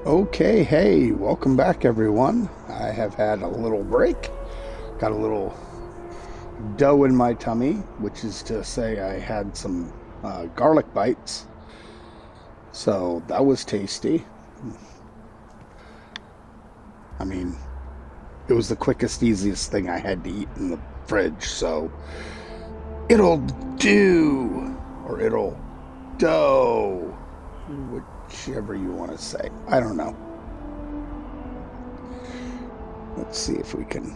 Okay, hey, welcome back everyone. I have had a little break. Got a little dough in my tummy, which is to say I had some garlic bites. So that was tasty. I mean, it was the quickest, easiest thing I had to eat in the fridge. So it'll do, or it'll dough, whichever you want to say. I don't know. Let's see if we can.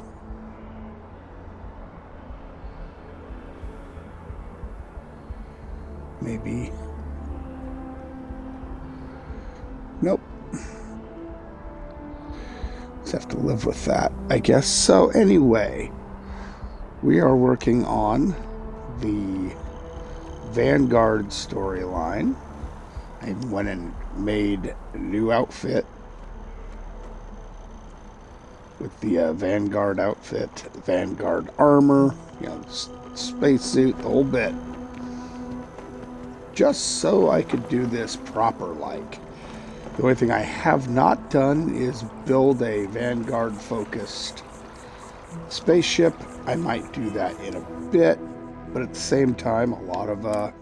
Maybe. Nope. Just have to live with that, I guess. So, anyway, we are working on the Vanguard storyline. I went and made a new outfit with the Vanguard outfit, the Vanguard armor, spacesuit, the whole bit. Just so I could do this proper like. The only thing I have not done is build a Vanguard focused spaceship. I might do that in a bit, but at the same time, a lot of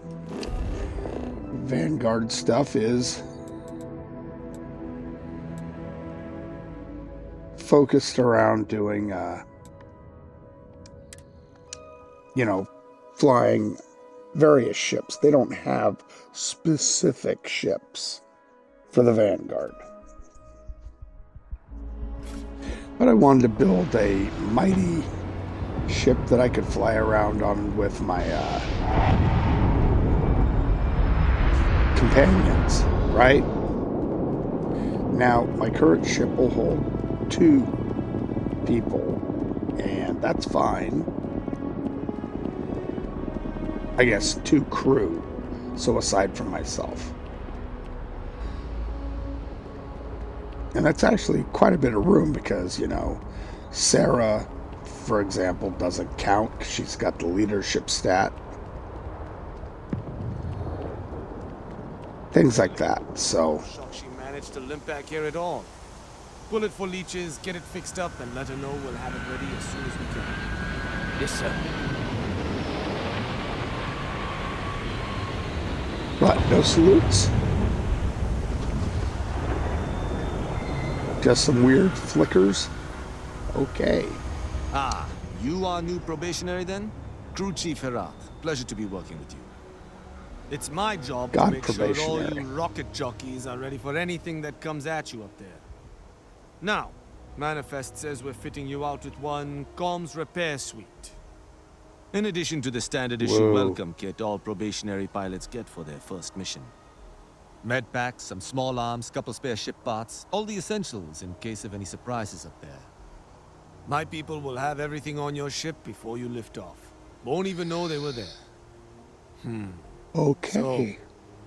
Vanguard stuff is focused around doing, flying various ships. They don't have specific ships for the Vanguard. But I wanted to build a mighty ship that I could fly around on with my companions, right? Now, my current ship will hold 2 people, and that's fine. I guess 2 crew, so aside from myself. And that's actually quite a bit of room because, Sarah, for example, doesn't count. She's got the leadership stat. Things like that, so. Shocked she managed to limp back here at all. Pull it for leeches, get it fixed up, and let her know we'll have it ready as soon as we can. Yes, sir. What, no salutes? Just some weird flickers? Okay. Ah, you are new probationary then? Crew Chief Herat. Pleasure to be working with you. It's my job to make sure all you rocket jockeys are ready for anything that comes at you up there. Now, Manifest says we're fitting you out with one comms repair suite. In addition to the standard issue welcome kit all probationary pilots get for their first mission. Med packs, some small arms, couple spare ship parts, all the essentials in case of any surprises up there. My people will have everything on your ship before you lift off. Won't even know they were there. Okay. So,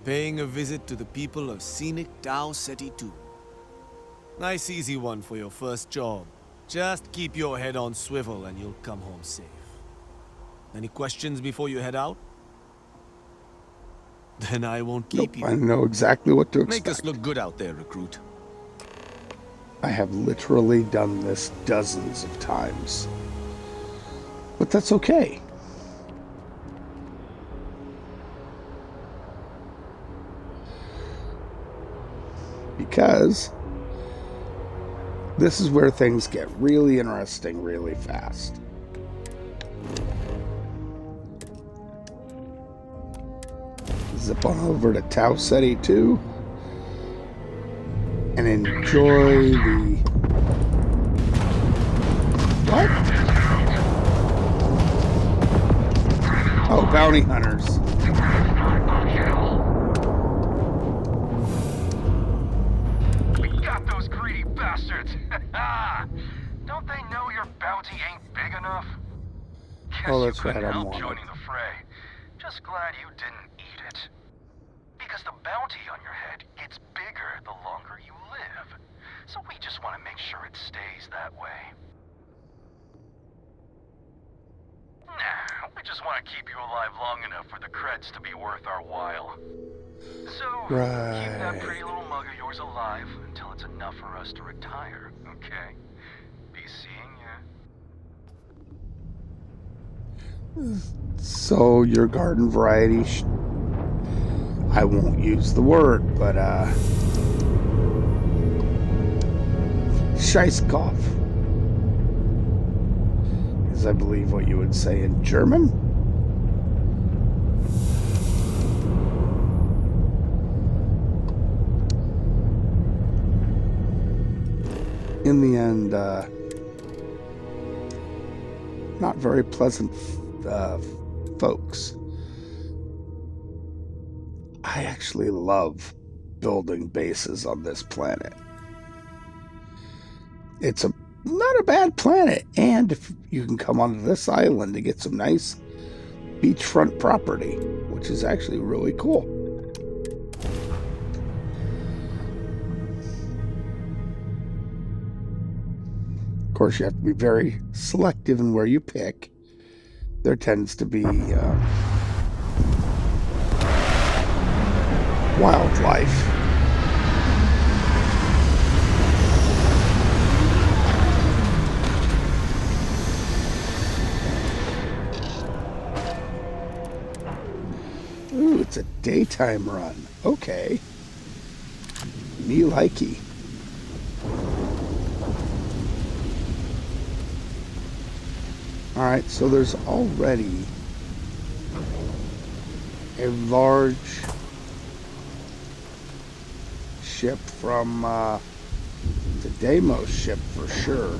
paying a visit to the people of scenic Tau Ceti 2. Nice easy one for your first job. Just keep your head on swivel and you'll come home safe. Any questions before you head out? Then I won't keep you. I know exactly what to expect. Make us look good out there, recruit. I have literally done this dozens of times. But that's okay. Because this is where things get really interesting really fast. Zip on over to Tau Ceti 2 and enjoy the... What? Oh, bounty hunters. We got those greedy bastards! Don't they know your bounty ain't big enough? Guess Oh, that's you couldn't right, I'm help wanted. joining the fray. Just glad you didn't eat it. Because the bounty on your head gets bigger the longer you live. So we just want to make sure it stays that way. Nah, we just want to keep you alive long enough for the creds to be worth our while. So, keep that pretty little mug of yours alive until it's enough for us to retire, okay? Be seeing ya. So, your garden variety, I won't use the word, but, Scheißkopf is, I believe, what you would say in German. In the end, not very pleasant folks. I actually love building bases on this planet. It's not a bad planet, and if you can come onto this island to get some nice beachfront property, which is actually really cool. Of course, you have to be very selective in where you pick. There tends to be wildlife. Ooh, it's a daytime run. Okay. Me likey. Alright, so there's already a large ship from the Deimos ship for sure.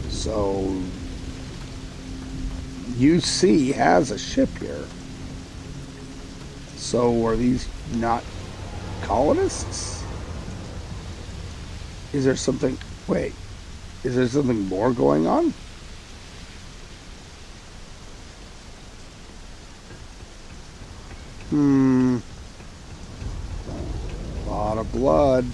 So UC has a ship here. So are these not colonists? Is there something... Wait. Is there something more going on? A lot of blood.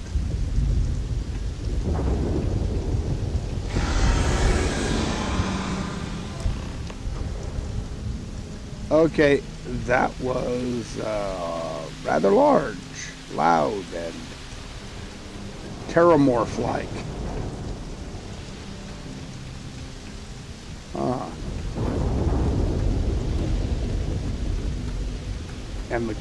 Okay, that was rather large, loud, and terramorph-like. And the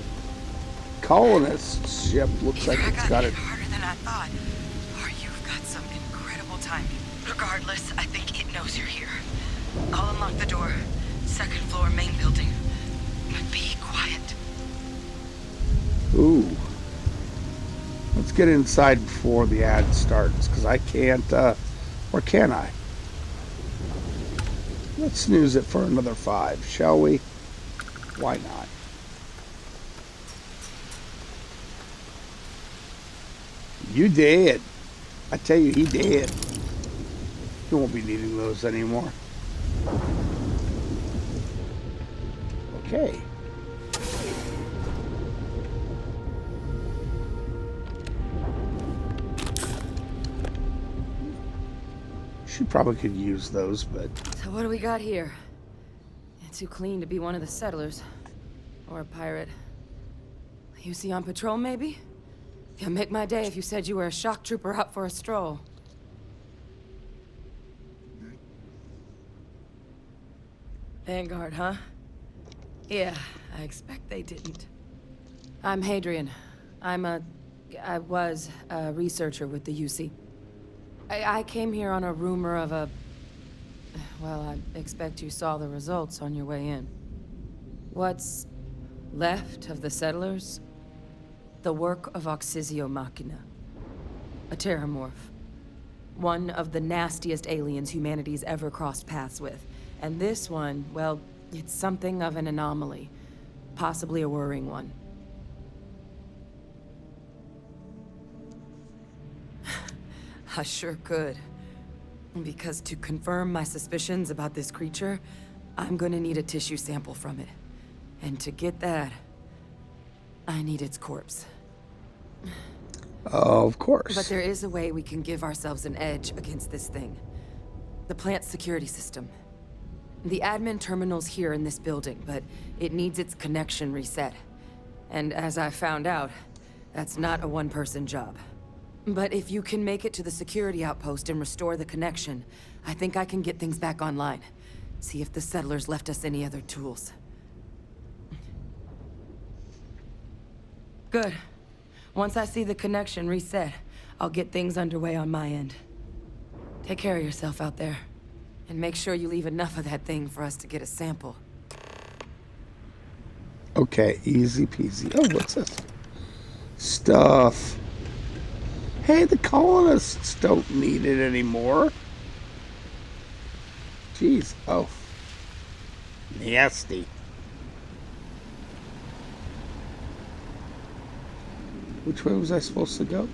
colonist ship looks like it's got it harder than I thought, or you've got some incredible timing. Regardless, I think it knows you're here. I'll unlock the door. Second floor, main building. But be quiet. Ooh. Let's get inside before the ad starts, because I can't, or can I? Let's snooze it for another 5, shall we? Why not? You did. I tell you, he did. You won't be needing those anymore. Okay. She probably could use those, but... So what do we got here? It's too clean to be one of the settlers. Or a pirate. You see on patrol, maybe? You'll make my day if you said you were a shock trooper out for a stroll. Vanguard, huh? Yeah, I expect they didn't. I'm Hadrian. I was a researcher with the UC. I came here on a rumor of a... Well, I expect you saw the results on your way in. What's left of the settlers? The work of Oxysio Machina. A terramorph. One of the nastiest aliens humanity's ever crossed paths with. And this one, well, it's something of an anomaly. Possibly a worrying one. I sure could. Because to confirm my suspicions about this creature, I'm gonna need a tissue sample from it. And to get that, I need its corpse. Of course. But there is a way we can give ourselves an edge against this thing. The plant's security system. The admin terminal's here in this building, but it needs its connection reset. And as I found out, that's not a one-person job. But if you can make it to the security outpost and restore the connection, I think I can get things back online. See if the settlers left us any other tools. Good. Once I see the connection reset, I'll get things underway on my end. Take care of yourself out there. And make sure you leave enough of that thing for us to get a sample. Okay, easy peasy. Oh, what's this? Stuff. Hey, the colonists don't need it anymore. Jeez. Oh. Nasty. Which way was I supposed to go?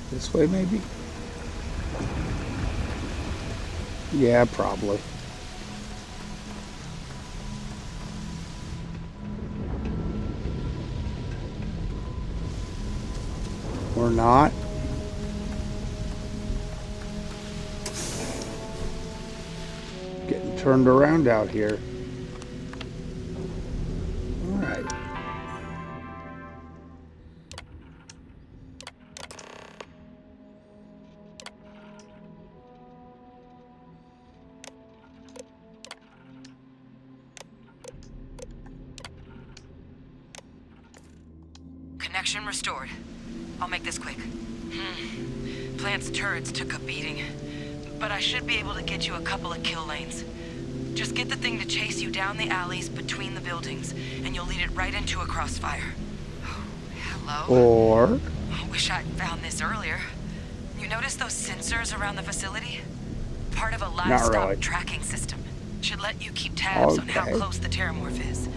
This way, maybe? Yeah, probably. Or not. Getting turned around out here. All right. Connection restored. I'll make this quick. Plant's turrets took a beating, but I should be able to get you a couple of kill lanes. Just get the thing to chase you down the alleys between the buildings, and you'll lead it right into a crossfire. Oh, hello? Or... I wish I'd found this earlier. You notice those sensors around the facility? Part of a livestock really. tracking system. Should let you keep tabs on how Okay. close the terramorph is.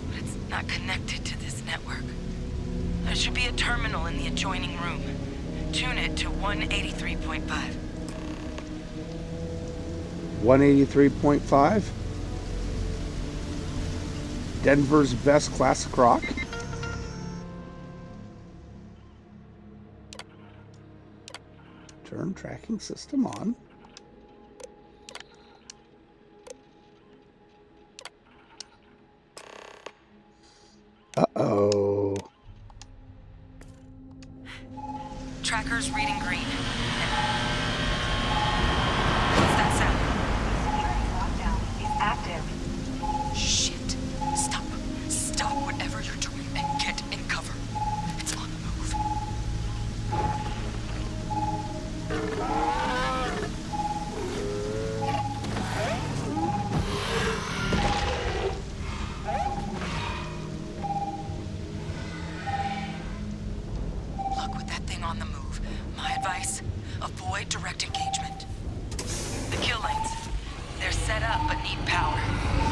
But it's not connected to this network. There should be a terminal in the adjoining room. Tune it to 183.5. 183.5. Denver's best classic rock. Turn tracking system on. Uh-oh. Tracker's reading green. What's that sound? Lockdown is active. Shit. Stop. Stop whatever you're doing and get in cover. It's on the move. Look, with that thing on the move, my advice, avoid direct engagement. The kill lanes, they're set up but need power.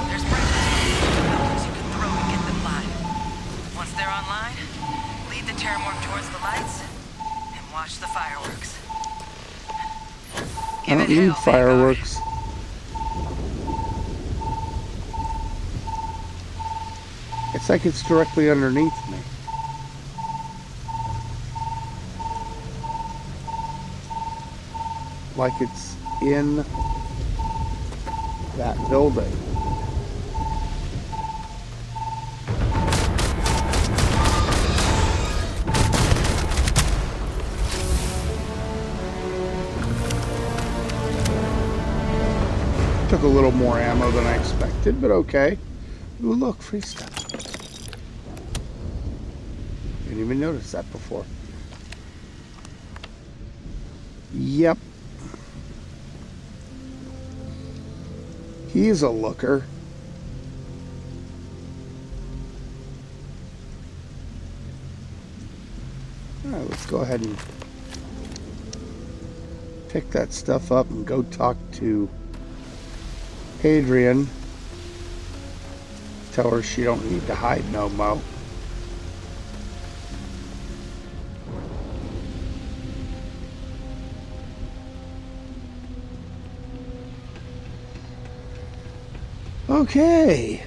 There's breakers you can throw to get them live. Once they're online, lead the terramorph towards the lights and watch the fireworks. I don't need fireworks. It's like it's directly underneath me. Like it's in that building. Took a little more ammo than I expected, but okay. Ooh, look, free stuff. Didn't even notice that before. Yep. He's a looker. All right, let's go ahead and pick that stuff up and go talk to Adrian. Tell her she don't need to hide no mo. Okay.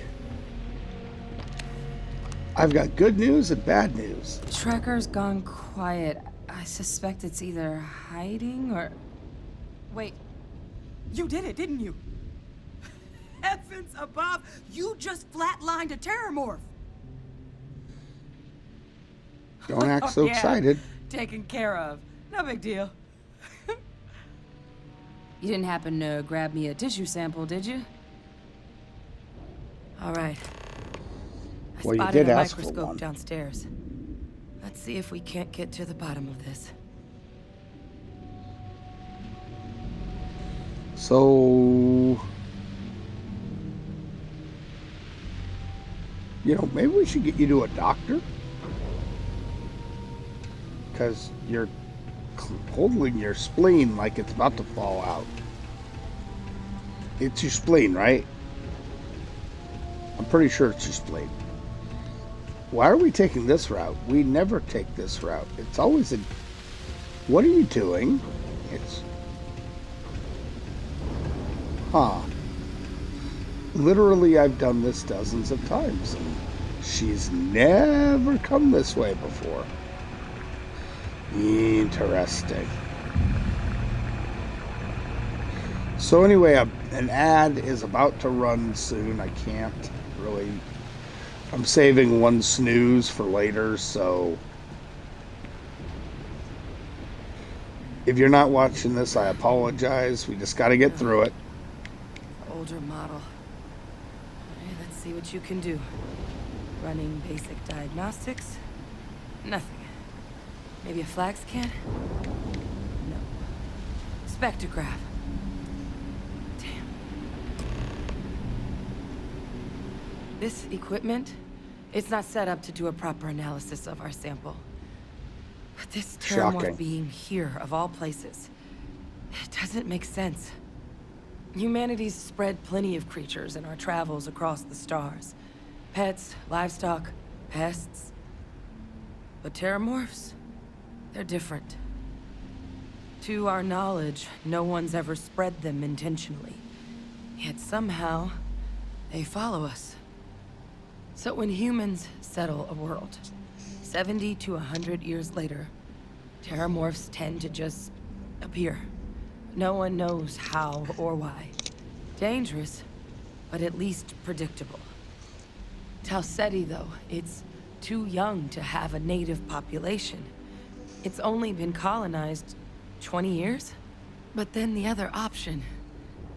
I've got good news and bad news. Tracker's gone quiet. I suspect it's either hiding or... Wait. You did it, didn't you? Heavens above! You just flatlined a terramorph! Don't act so excited. Taken care of. No big deal. You didn't happen to grab me a tissue sample, did you? All right. I Well, you spotted did a ask for microscope one. downstairs. Let's see if we can't get to the bottom of this. So, you know, maybe we should get you to a doctor, because you're holding your spleen like it's about to fall out. It's your spleen, right? I'm pretty sure it's your spleen. Why are we taking this route? We never take this route. It's always a... What are you doing? It's... Huh. Literally, I've done this dozens of times, and she's never come this way before. Interesting. So anyway, an ad is about to run soon. I can't really... I'm saving one snooze for later, so... If you're not watching this, I apologize. We just got to get through it. Older model. Alright, let's see what you can do. Running basic diagnostics? Nothing. Maybe a flag scan? No. Spectrograph. Damn. This equipment, it's not set up to do a proper analysis of our sample. But this Shocking. terramorph being here, of all places, it doesn't make sense. Humanity's spread plenty of creatures in our travels across the stars. Pets, livestock, pests. But terramorphs? They're different. To our knowledge, no one's ever spread them intentionally. Yet somehow, they follow us. So when humans settle a world, 70 to 100 years later, terramorphs tend to just appear. No one knows how or why. Dangerous, but at least predictable. Talseti, though, it's too young to have a native population. It's only been colonized 20 years? But then the other option,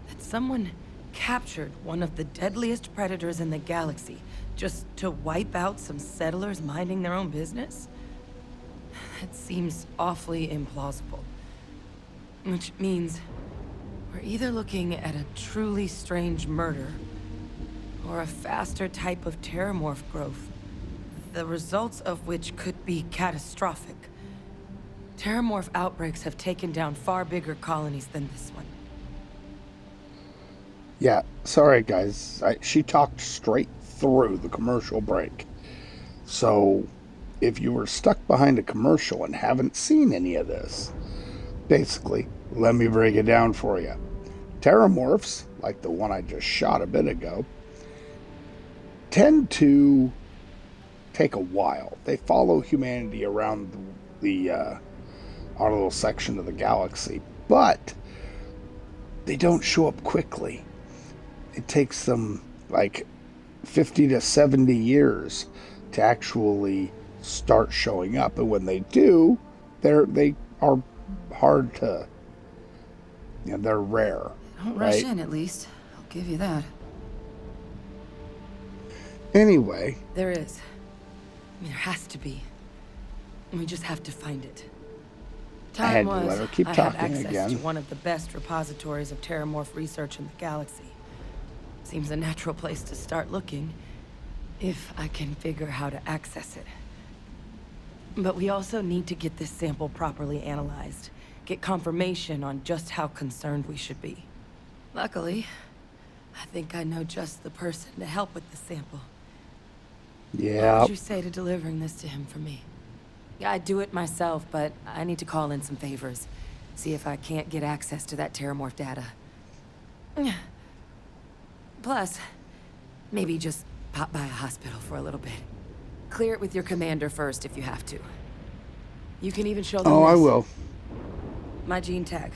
that someone captured one of the deadliest predators in the galaxy just to wipe out some settlers minding their own business? That seems awfully implausible. Which means we're either looking at a truly strange murder or a faster type of terramorph growth, the results of which could be catastrophic. Terramorph outbreaks have taken down far bigger colonies than this one. Yeah, sorry guys. She talked straight through the commercial break. So, if you were stuck behind a commercial and haven't seen any of this, basically, let me break it down for you. Terramorphs, like the one I just shot a bit ago, tend to take a while. They follow humanity around our little section of the galaxy, but they don't show up quickly. It takes them like 50 to 70 years to actually start showing up, and when they do, they are hard to, you know, they're rare. Don't right? rush in, at least. I'll give you that. Anyway. There is. I mean, there has to be. And we just have to find it. I had to Time let her was, keep I had talking access again. to one of the best repositories of terramorph research in the galaxy. Seems a natural place to start looking, if I can figure how to access it. But we also need to get this sample properly analyzed. Get confirmation on just how concerned we should be. Luckily, I think I know just the person to help with the sample. Yeah. What would you say to delivering this to him for me? Yeah, I'd do it myself, but I need to call in some favors. See if I can't get access to that terramorph data. Plus, maybe just pop by a hospital for a little bit. Clear it with your commander first if you have to. You can even show them Oh, this. I will. My gene tag.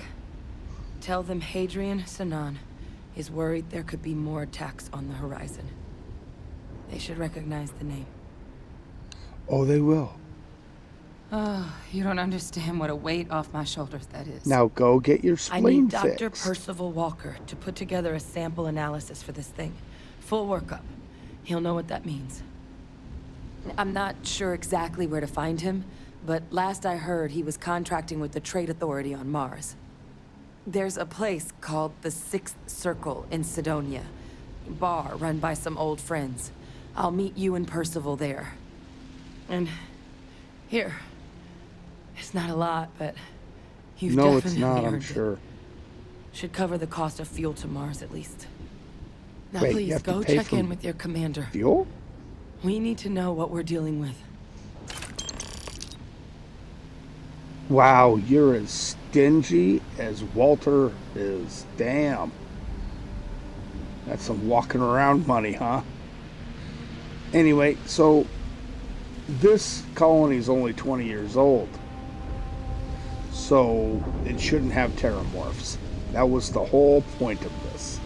Tell them Hadrian Sanan is worried there could be more attacks on the horizon. They should recognize the name. Oh, they will. Oh, you don't understand what a weight off my shoulders that is. Now go get your I spleen need Dr. fixed. Percival Walker to put together a sample analysis for this thing. Full workup. He'll know what that means. I'm not sure exactly where to find him, but last I heard he was contracting with the Trade Authority on Mars. There's a place called the Sixth Circle in Sidonia. Bar run by some old friends. I'll meet you and Percival there. And here. It's not a lot, but you've No, definitely it's not, I'm earned sure. it. Should cover the cost of fuel to Mars at least. Now Wait, you please have to go pay check for in with your commander. Fuel? We need to know what we're dealing with. Wow, you're as stingy as Walter is. Damn. That's some walking around money, huh? Anyway, so this colony is only 20 years old. So it shouldn't have terramorphs. That was the whole point of this.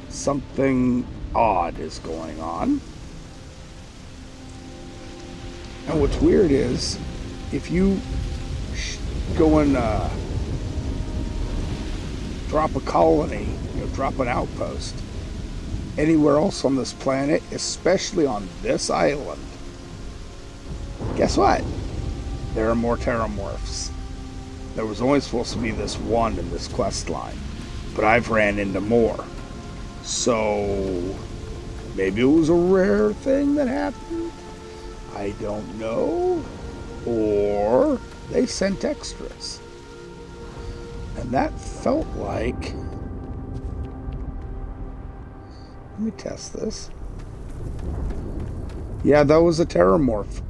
Something odd is going on. And what's weird is, if you go and drop a colony, drop an outpost, anywhere else on this planet, especially on this island, guess what? There are more terramorphs. There was only supposed to be this one in this quest line, but I've ran into more. So maybe it was a rare thing that happened. I don't know. Or they sent extras. And that felt like... Let me test this. Yeah, that was a terramorph.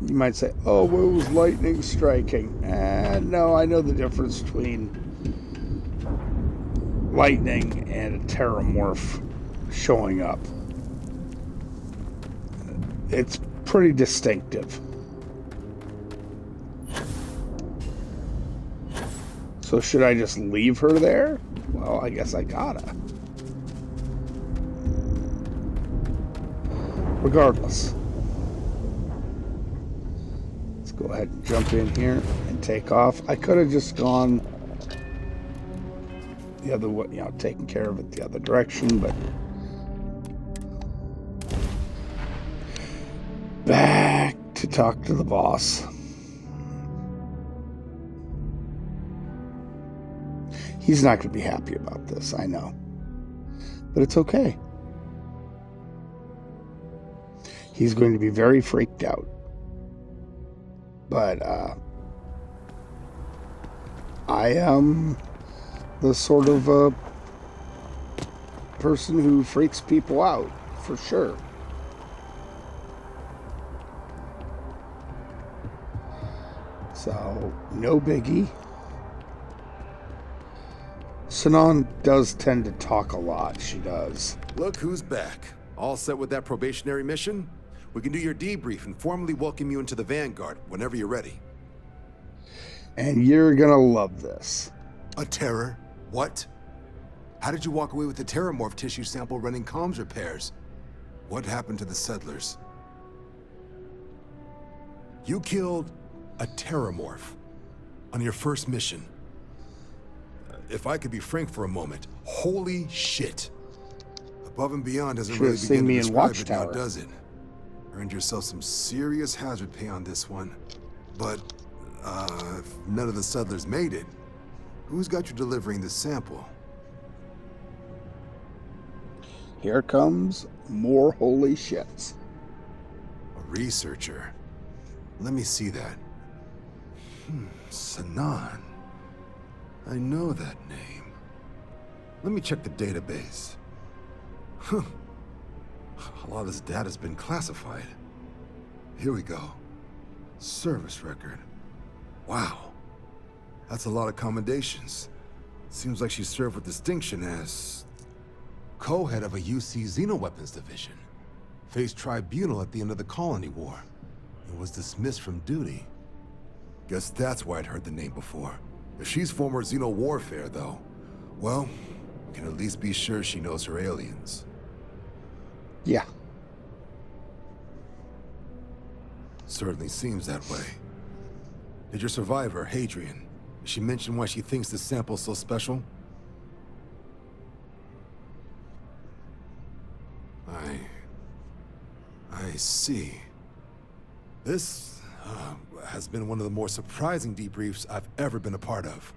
You might say, oh, well, it was lightning striking. No, I know the difference between lightning and a terramorph showing up. It's pretty distinctive. So should I just leave her there? Well, I guess I gotta. Regardless. Let's go ahead and jump in here and take off. I could have just gone the other way, taking care of it the other direction, but back to talk to the boss. He's not going to be happy about this, I know. But it's okay. He's going to be very freaked out. But I am the sort of person who freaks people out, for sure. So, no biggie. Sanan does tend to talk a lot, she does. Look who's back. All set with that probationary mission? We can do your debrief and formally welcome you into the Vanguard whenever you're ready. And you're gonna love this. A terror? What? How did you walk away with the terramorph tissue sample running comms repairs? What happened to the settlers? You killed a terramorph on your first mission. If I could be frank for a moment, holy shit. Above and Beyond doesn't really begin to describe it now, does it? Earned yourself some serious hazard pay on this one. But, if none of the settlers made it, who's got you delivering the sample? Here comes more holy shits. A researcher. Let me see that. Sanan. I know that name. Let me check the database. Huh. A lot of this data's been classified. Here we go. Service record. Wow. That's a lot of commendations. Seems like she served with distinction as co-head of a UC Xenoweapons division. Faced tribunal at the end of the Colony War. And was dismissed from duty. Guess that's why I'd heard the name before. If she's former Xeno warfare, though, well, we can at least be sure she knows her aliens. Yeah. Certainly seems that way. Did your survivor, Hadrian, did she mention why she thinks this sample's so special? I see. This has been one of the more surprising debriefs I've ever been a part of.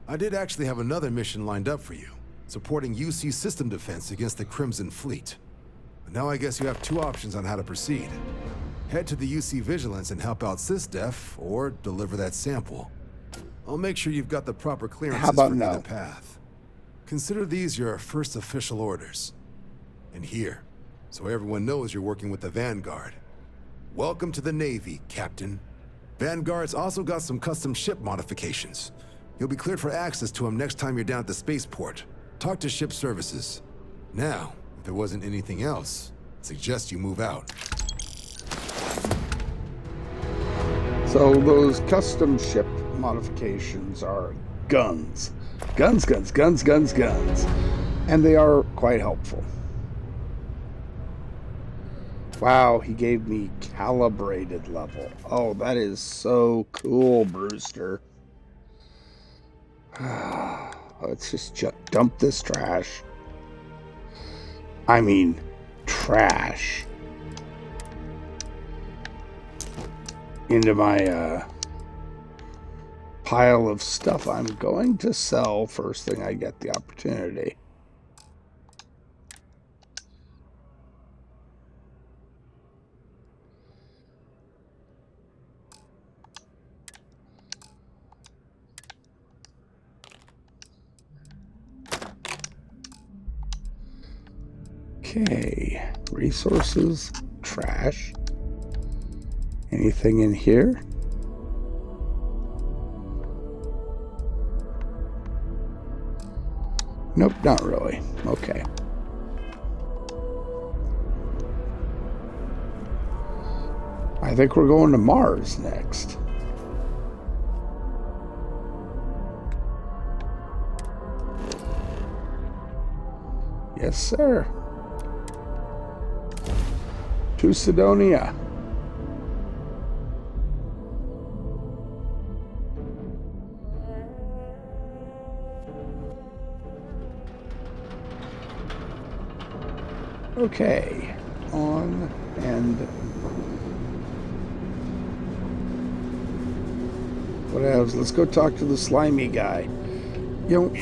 I did actually have another mission lined up for you, supporting UC system defense against the Crimson Fleet. But now I guess you have two options on how to proceed. Head to the UC Vigilance and help out SysDef, or deliver that sample. I'll make sure you've got the proper clearances for either path. Consider these your first official orders. And here, so everyone knows you're working with the Vanguard. Welcome to the Navy, Captain. Vanguard's also got some custom ship modifications. You'll be cleared for access to them next time you're down at the spaceport. Talk to ship services. Now, if there wasn't anything else, I suggest you move out. So those custom ship modifications are guns. Guns, guns, guns, guns, guns. And they are quite helpful. Wow, he gave me calibrated level. Oh, that is so cool, Brewster. Let's just dump this trash. I mean, trash. Into my pile of stuff I'm going to sell first thing I get the opportunity. Okay, resources, trash. Anything in here? Nope, not really. Okay. I think we're going to Mars next. Yes, sir. To Sidonia. Okay, on and what else? Let's go talk to the slimy guy. You know,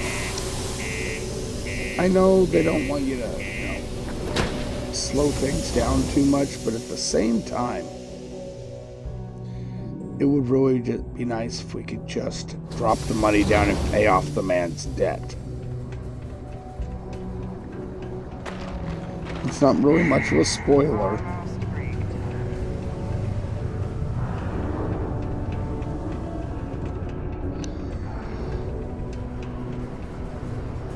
I know they don't want you to, slow things down too much, but at the same time, it would really just be nice if we could just drop the money down and pay off the man's debt. It's not really much of a spoiler.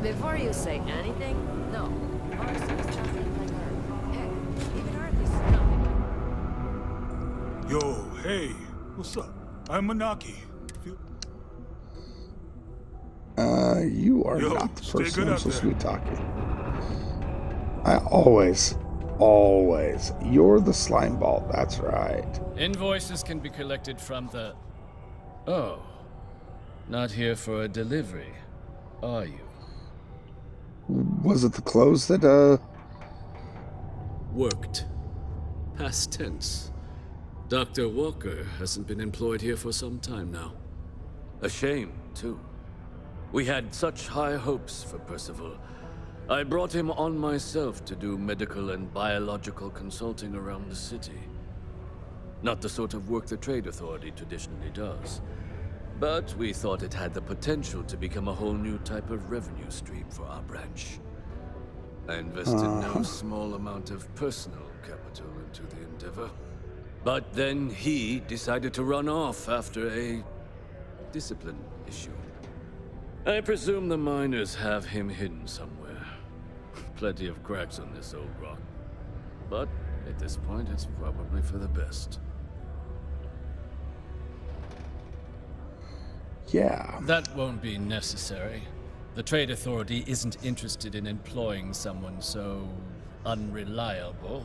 Before you say anything, no. Mars is nothing like Earth. Heck, even Earth is nothing. Yo, hey, what's up? I'm Manaki. You are not the person I'm supposed to be talking. I always. You're the slime ball, that's right. Invoices can be collected from the... Oh. Not here for a delivery, are you? Was it the clothes that, Worked. Past tense. Dr. Walker hasn't been employed here for some time now. A shame, too. We had such high hopes for Percival. I brought him on myself to do medical and biological consulting around the city. Not the sort of work the Trade Authority traditionally does. But we thought it had the potential to become a whole new type of revenue stream for our branch. I invested no small amount of personal capital into the endeavor. But then he decided to run off after a discipline issue. I presume the miners have him hidden somewhere. plenty of cracks on this old rock. But at this point, it's probably for the best. Yeah. That won't be necessary. The Trade Authority isn't interested in employing someone so unreliable.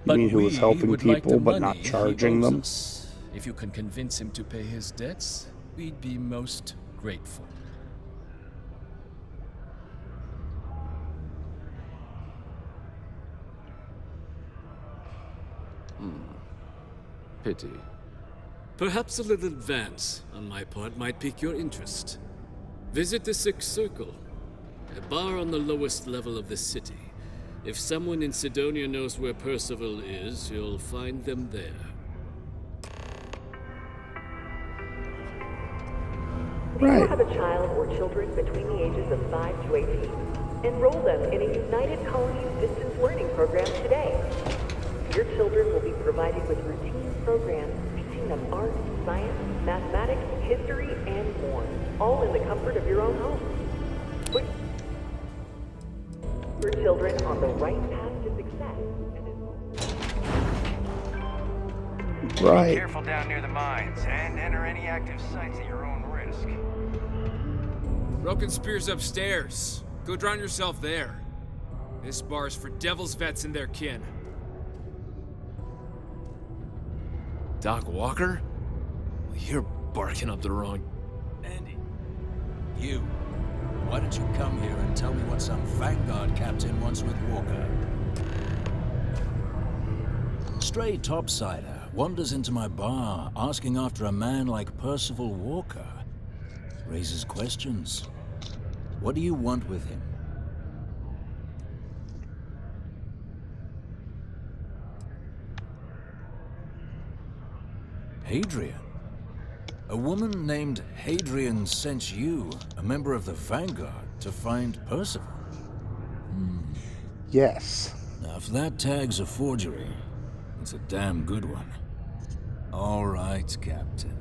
You mean who was helping would like people the but money not he charging owes them? us. If you can convince him to pay his debts, we'd be most grateful. Pity. Perhaps a little advance on my part might pique your interest. Visit the Sixth Circle, a bar on the lowest level of the city. If someone in Sidonia knows where Percival is, you'll find them there. If you have a child or children between the ages of 5 to 18, enroll them in a United Colonies distance learning program today. Your children will be provided with routine programs teaching them art, science, mathematics, history, and more, all in the comfort of your own home. Put your children on the right path to success. Right. Be careful down near the mines, and enter any active sites at your own risk. Broken Spear's upstairs. Go drown yourself there. This bar's for Devil's vets and their kin. Doc Walker? You're barking up the wrong... Andy, you. Why don't you come here and tell me what some Vanguard captain wants with Walker? Stray topsider wanders into my bar asking after a man like Percival Walker. Raises questions. What do you want with him? Hadrian? A woman named Hadrian sent you, a member of the Vanguard, to find Percival? Yes. Now, if that tag's a forgery, it's a damn good one. All right, Captain.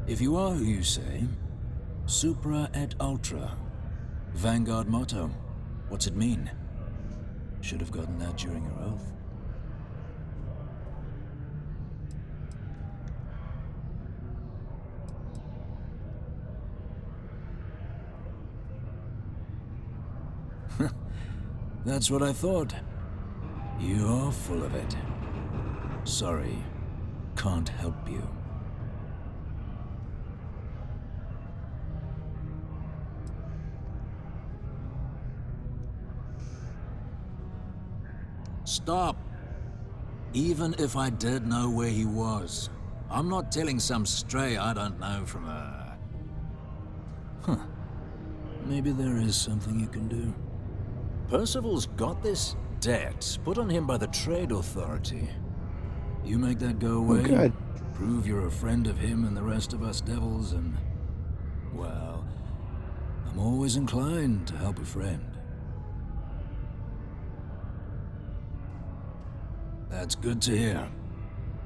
If you are who you say, Supra et Ultra. Vanguard motto. What's it mean? Should have gotten that during your oath. That's what I thought. You're full of it. Sorry, can't help you. Stop. Even if I did know where he was, I'm not telling some stray I don't know from a... Maybe there is something you can do. Percival's got this debt put on him by the Trade Authority. You make that go away, good. Prove you're a friend of him and the rest of us devils, and... well, I'm always inclined to help a friend. That's good to hear.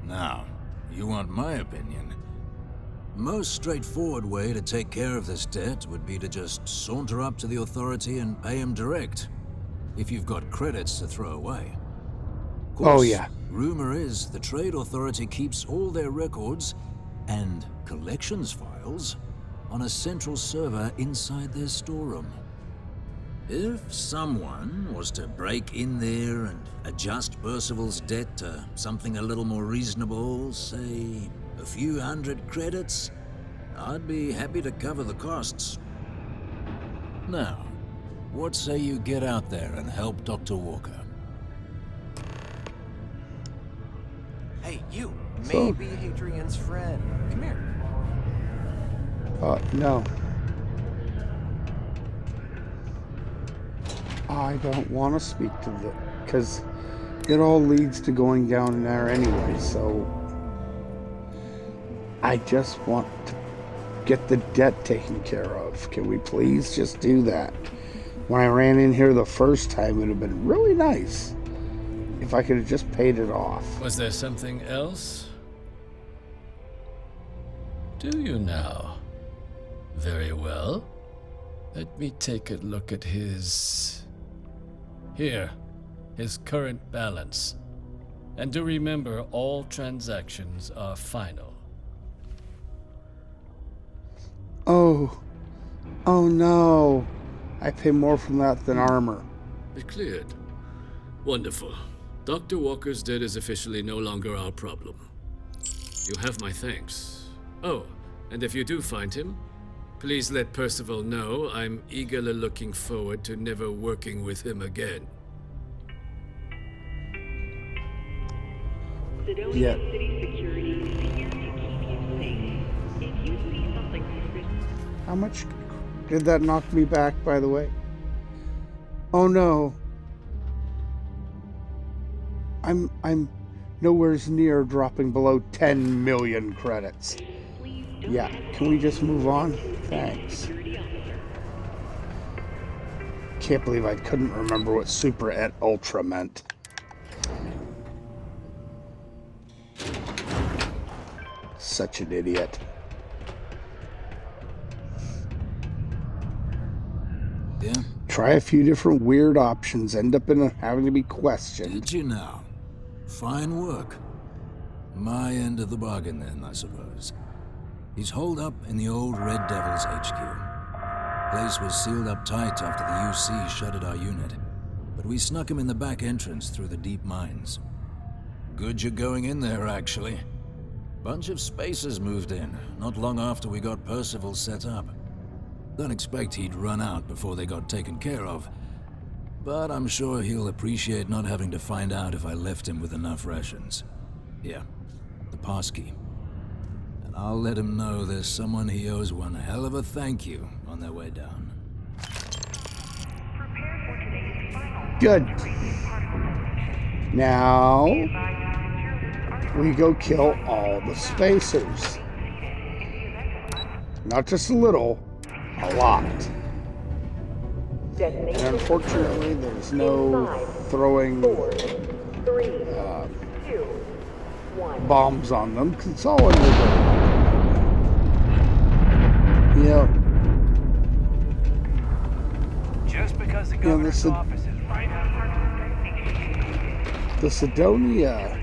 Now, you want my opinion? Most straightforward way to take care of this debt would be to just saunter up to the Authority and pay him direct. If you've got credits to throw away. Of course, Oh, yeah. Rumor is the Trade Authority keeps all their records and collections files on a central server inside their storeroom. If someone was to break in there and adjust Percival's debt to something a little more reasonable, say a few hundred credits, I'd be happy to cover the costs. Now, what say you get out there and help Dr. Walker? Hey, you. Maybe Hadrian's friend. Come here. No. I don't want to speak to the... because it all leads to going down in there anyway, so... I just want to get the debt taken care of. Can we please just do that? When I ran in here the first time, it would have been really nice if I could have just paid it off. Was there something else? Do you now? Very well. Let me take a look at his Here, his current balance. And do remember, all transactions are final. Oh. Oh no. I pay more from that than armor. It cleared. Wonderful. Dr. Walker's debt is officially no longer our problem. You have my thanks. Oh, and if you do find him, please let Percival know I'm eagerly looking forward to never working with him again. Yeah. How much did that knock me back, by the way? Oh no. I'm nowhere near dropping below 10 million credits. Yeah, can we just move on? Thanks. Can't believe I couldn't remember what Supra et Ultra meant. Such an idiot. Yeah? Try a few different weird options, end up in having to be questioned. Did you now? Fine work. My end of the bargain then, I suppose. He's holed up in the old Red Devil's HQ. Place was sealed up tight after the UC shuttered our unit, but we snuck him in the back entrance through the deep mines. Good you're going in there, actually. Bunch of spacers moved in, not long after we got Percival set up. Don't expect he'd run out before they got taken care of, but I'm sure he'll appreciate not having to find out if I left him with enough rations. Yeah, the passkey. And I'll let him know there's someone he owes one hell of a thank you on their way down. Good. Now, we go kill all the spacers. Not just a little, a lot. And unfortunately, there's no throwing bombs on them, because it's all in the Yep. Just because the governor's office is right out. The Sidonia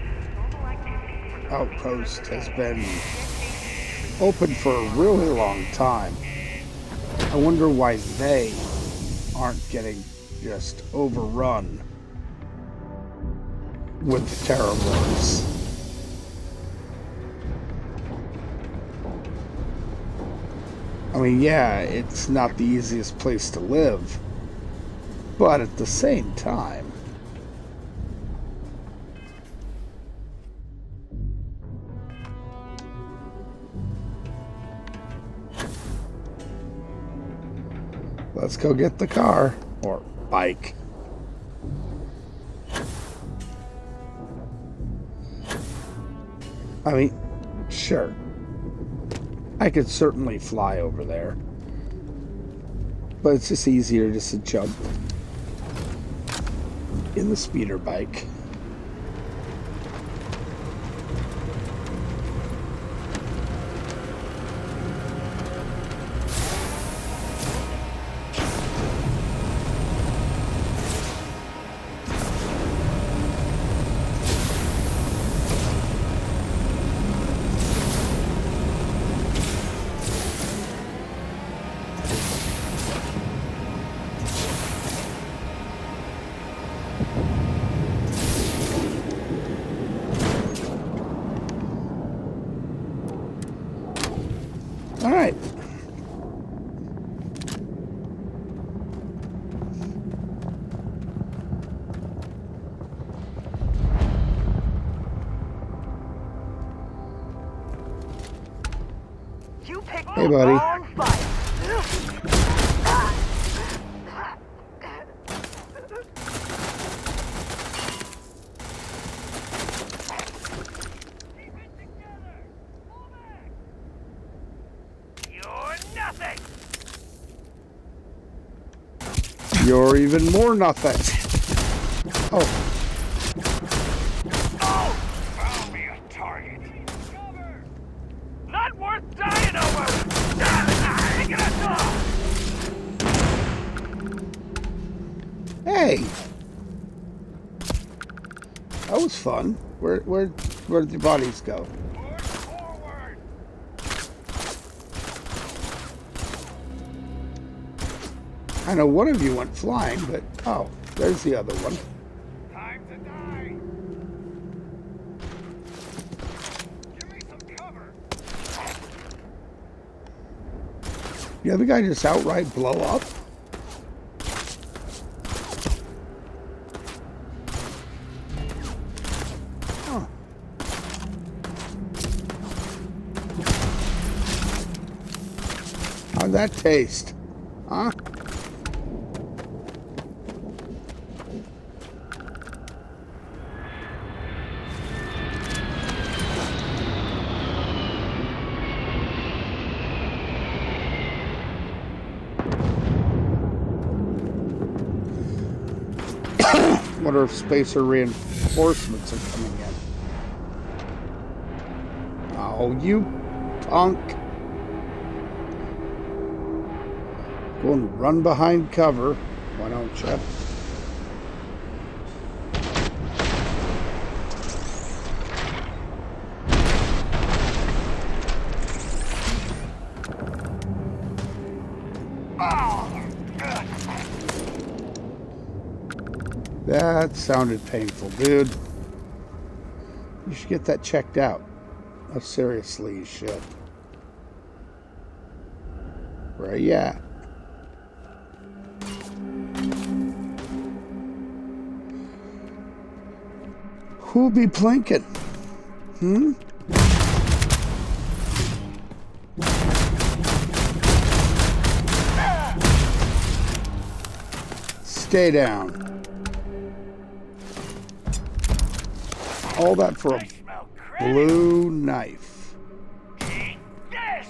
outpost has been open for a really long time. I wonder why they aren't getting just overrun with the Terrorverse. I mean, yeah, it's not the easiest place to live, but at the same time, let's go get the car, or bike. I mean, sure. I could certainly fly over there. But it's just easier just to jump in the speeder bike. All right. Hey, buddy. You're even more nothing. Oh. Oh! Found me a target. Not worth dying over! Taking us off! Hey! That was fun. Where did the bodies go? I know one of you went flying, but oh, there's the other one. Time to die. Give me some cover. The other guy just outright blow up? Huh. How'd that taste? Huh? Wonder if spacer reinforcements are coming in. Oh, you punk. Go and run behind cover. Why don't you? That sounded painful, dude. You should get that checked out. Oh, seriously, you should. Where you at? Who'll be plinking? Hmm? Stay down. All that for a blue knife. Eat this.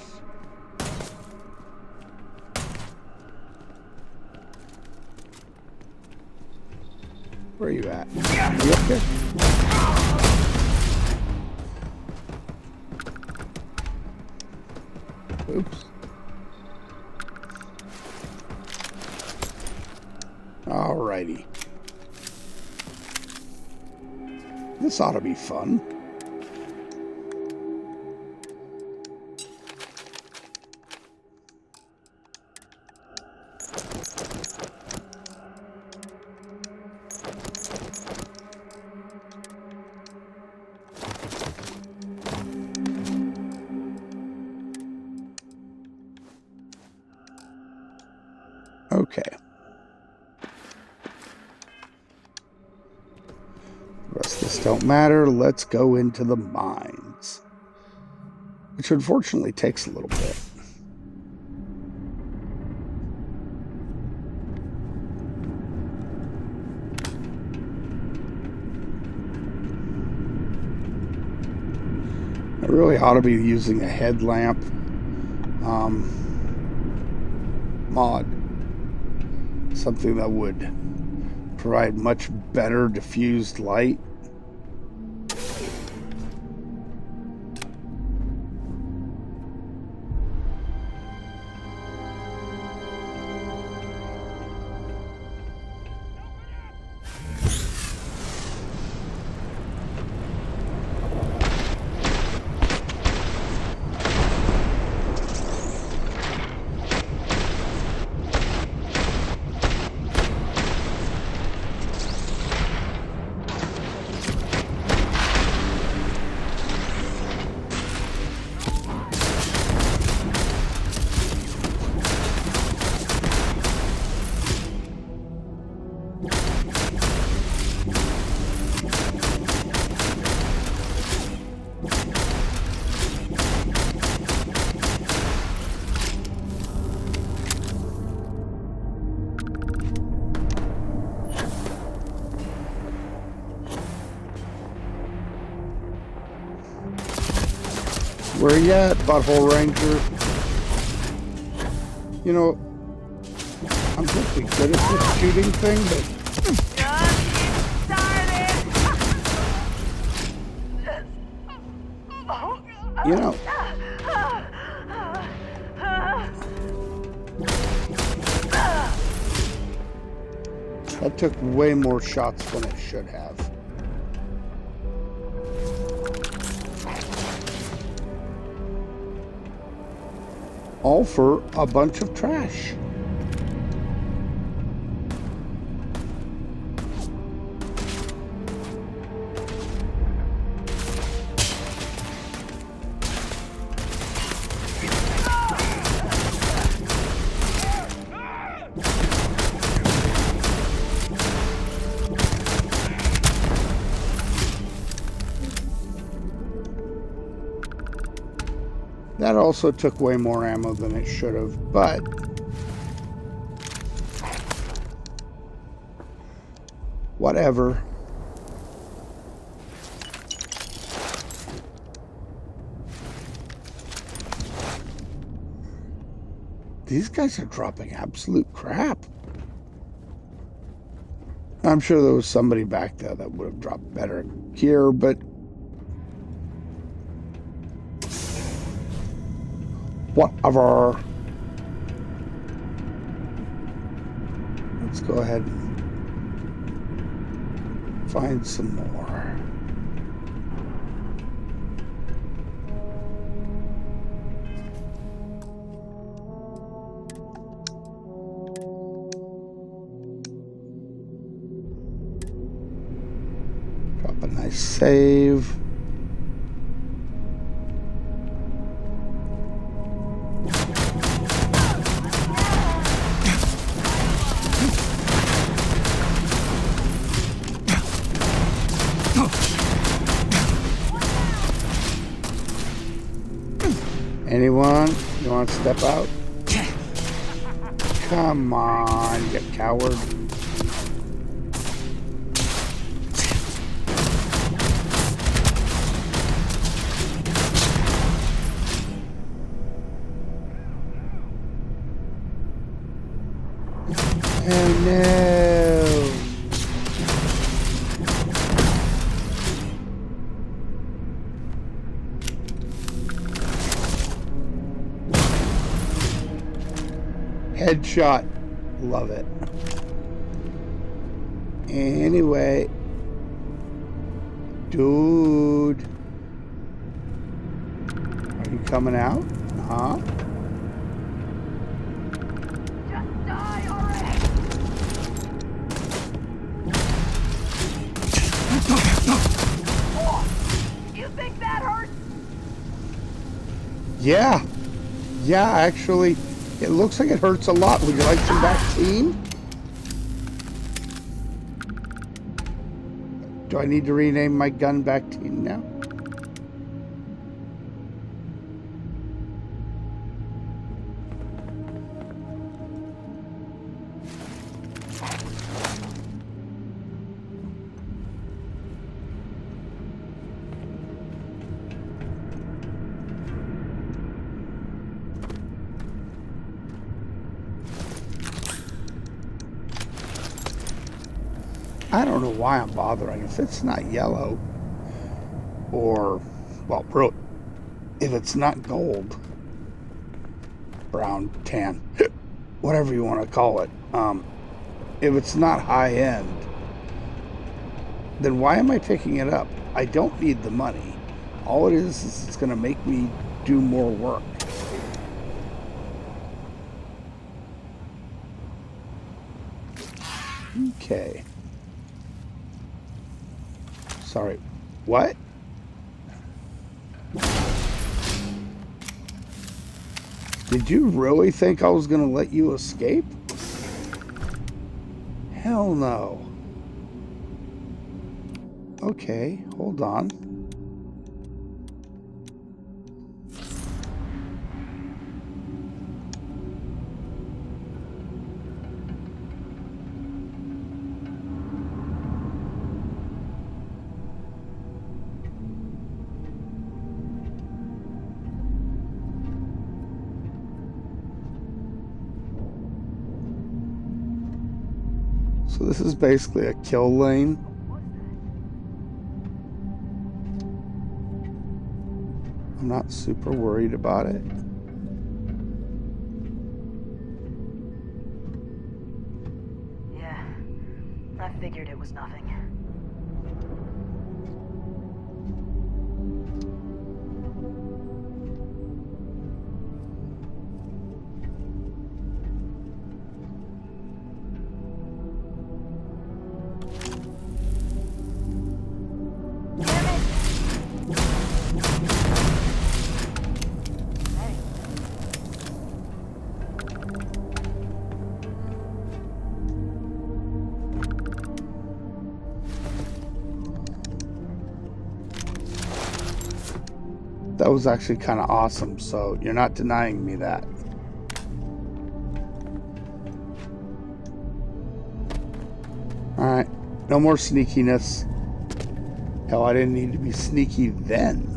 Where are you at? You up there? Oops. Alrighty. This ought to be fun. Okay. The rest of this don't matter. Let's go into the mines. Which unfortunately takes a little bit. I really ought to be using a headlamp mod. Something that would provide much better diffused light. Where you at, Butthole Ranger? You know, I'm pretty good at this shooting thing, but... You know... That took way more shots than it should have. all for a bunch of trash. That also took way more ammo than it should have, but whatever. These guys are dropping absolute crap. I'm sure there was somebody back there that would have dropped better gear, but whatever. Let's go ahead and find some more. Drop a nice save. Anyone? You want to step out? Come on, you coward. Oh no. Headshot. Love it. Anyway. Dude. Are you coming out? Huh? Just die already! Oh, you think that hurts? Yeah. Yeah, actually. It looks like it hurts a lot. Would you like some vaccine? Do I need to rename my gun Vaccine now? I don't know why I'm bothering. If it's not yellow, or, well, bro, if it's not gold, brown, tan, whatever you want to call it, if it's not high end, then why am I picking it up? I don't need the money. All it is it's going to make me do more work. Okay. Sorry. What? Did you really think I was going to let you escape? Hell no. Okay, hold on. So this is basically a kill lane. I'm not super worried about it. Yeah, I figured it was nothing. That was actually kind of awesome, so you're not denying me that. Alright, no more sneakiness. Hell, I didn't need to be sneaky then.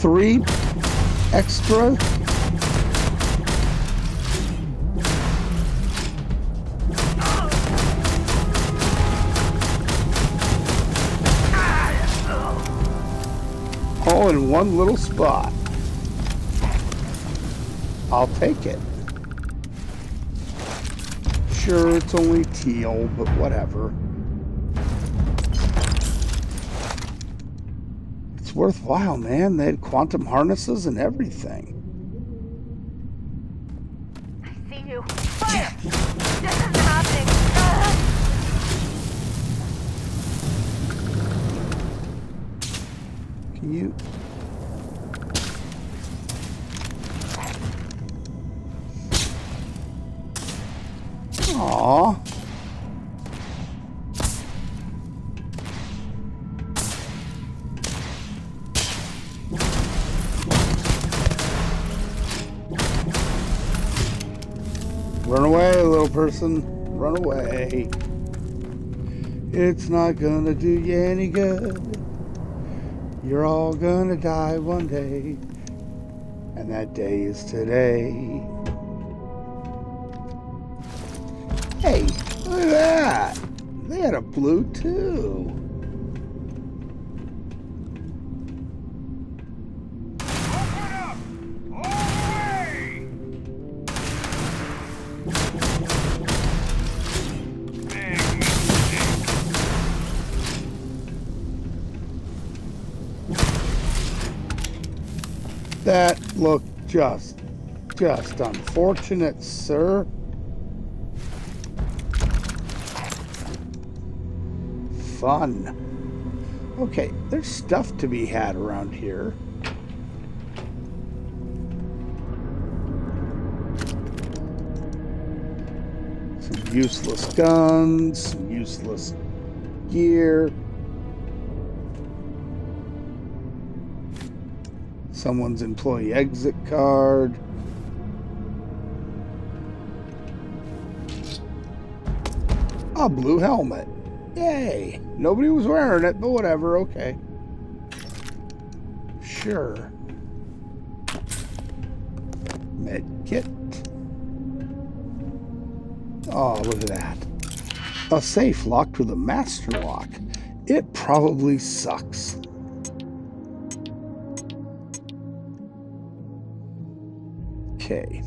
Three extra. All in one little spot. I'll take it. Sure, it's only teal, but whatever. It's worthwhile, man. They had quantum harnesses and everything. I see you. Fire! This isn't happening. Can you... Aww. Run away, little person. Run away. It's not gonna do you any good. You're all gonna die one day. And that day is today. Hey, look at that. They had a blue too. That looked just unfortunate, sir. Fun. Okay, there's stuff to be had around here. Some useless guns, some useless gear. Someone's employee exit card. A blue helmet. Yay! Nobody was wearing it, but whatever, okay. Sure. Med kit. Oh, look at that. A safe locked with a master lock. It probably sucks. Okay.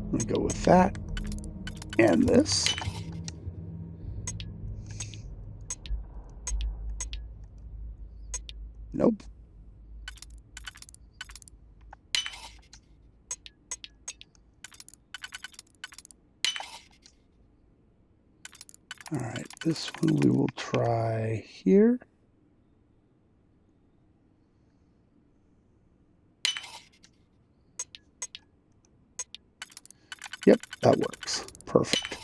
I'm gonna go with that and this. Nope. All right, this one we will try here. Yep, that works. Perfect.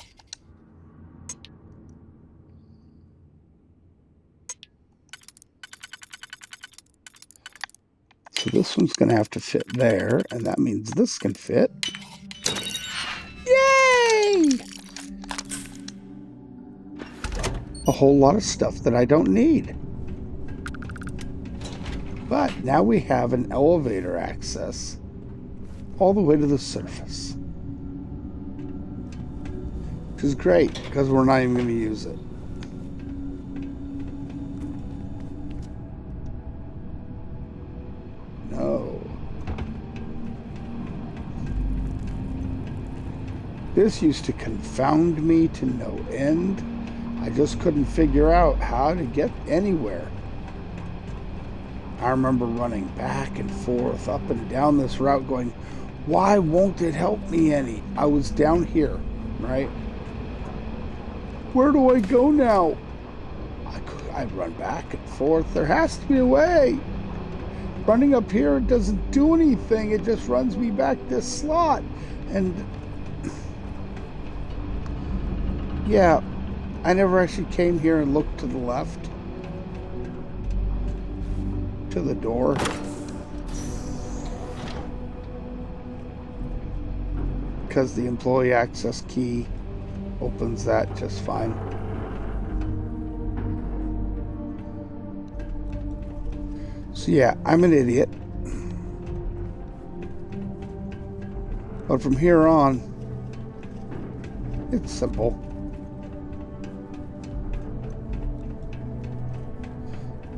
So this one's going to have to fit there, and that means this can fit. Yay! A whole lot of stuff that I don't need. But now we have an elevator access all the way to the surface. Which is great, because we're not even going to use it. No. This used to confound me to no end. I just couldn't figure out how to get anywhere. I remember running back and forth, up and down this route going, why won't it help me any? I was down here, right? Where do I go now? I'd run back and forth. There has to be a way. Running up here, it doesn't do anything. It just runs me back this slot. And yeah, I never actually came here and looked to the left. To the door. Because the employee access key opens that just fine. So yeah, I'm an idiot. But from here on, it's simple.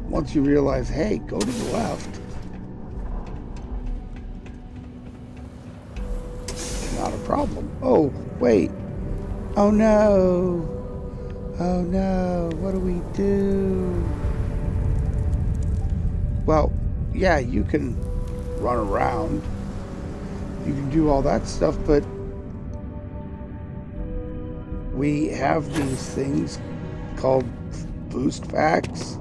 Once you realize, hey, go to the left. Not a problem. Oh, wait. Oh no. Oh no. What do we do? Well, yeah, you can run around. You can do all that stuff, but we have these things called boost packs.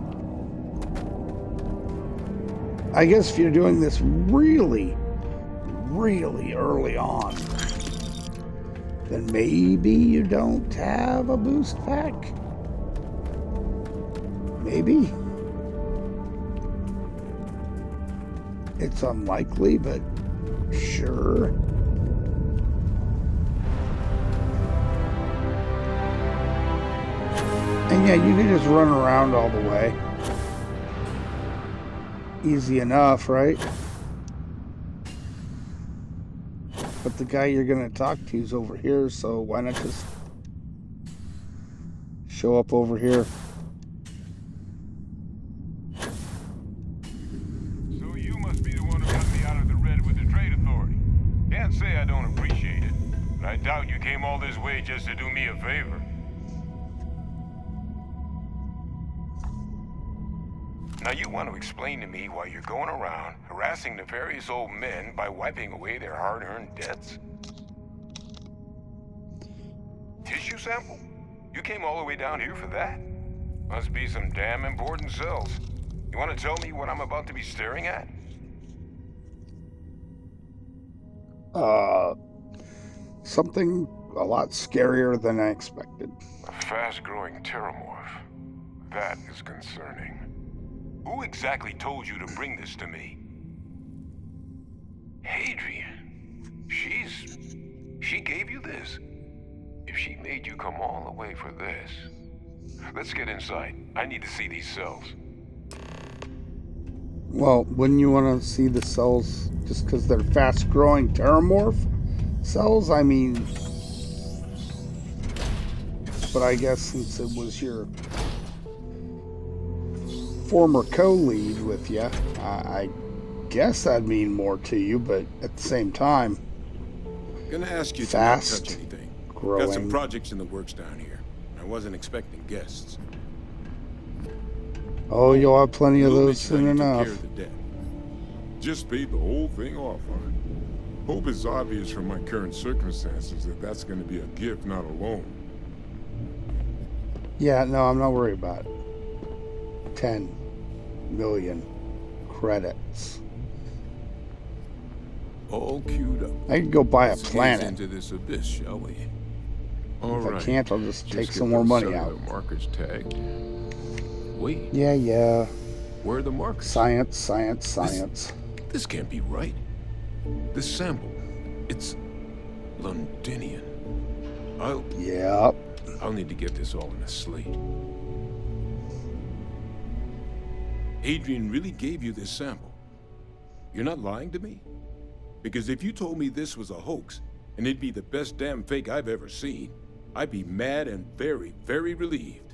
I guess if you're doing this really, really early on, then maybe you don't have a boost pack. Maybe. It's unlikely, but sure. And yeah, you can just run around all the way. Easy enough, right? But the guy you're going to talk to is over here, so why not just show up over here? So you must be the one who got me out of the red with the Trade Authority. Can't say I don't appreciate it, but I doubt you came all this way just to do me a favor. Now you want to explain to me why you're going around harassing nefarious old men by wiping away their hard-earned debts? Tissue sample? You came all the way down here for that? Must be some damn important cells. You want to tell me what I'm about to be staring at? Something a lot scarier than I expected. A fast-growing terramorph. That is concerning. Who exactly told you to bring this to me? Hadrian. She gave you this? If she made you come all the way for this... Let's get inside. I need to see these cells. Well, wouldn't you want to see the cells just because they're fast-growing terramorph cells? I mean... But I guess since it was your former co-lead with you, I guess that'd mean more to you, but at the same time, Gonna ask you fast, to not touch anything. growing. Got some projects in the works down here. I wasn't expecting guests. Oh, you'll have plenty of Little those bitch soon thing took enough. care of the debt. Just paid the whole thing off on it. Hope it's obvious from my current circumstances that that's gonna be a gift, not a loan. Yeah, no, I'm not worried about it. 10 million credits. All queued up. I could go buy a Let's gaze planet. into this abyss, shall we? All If right. I can't, I'll just take get some more those money cellular out. markers tagged. Wait, Yeah. where are the markers? Science. This can't be right. This sample, it's Londinian. I'll need to get this all in a slate. Adrian really gave you this sample. You're not lying to me? Because if you told me this was a hoax, and it'd be the best damn fake I've ever seen, I'd be mad and very, very relieved.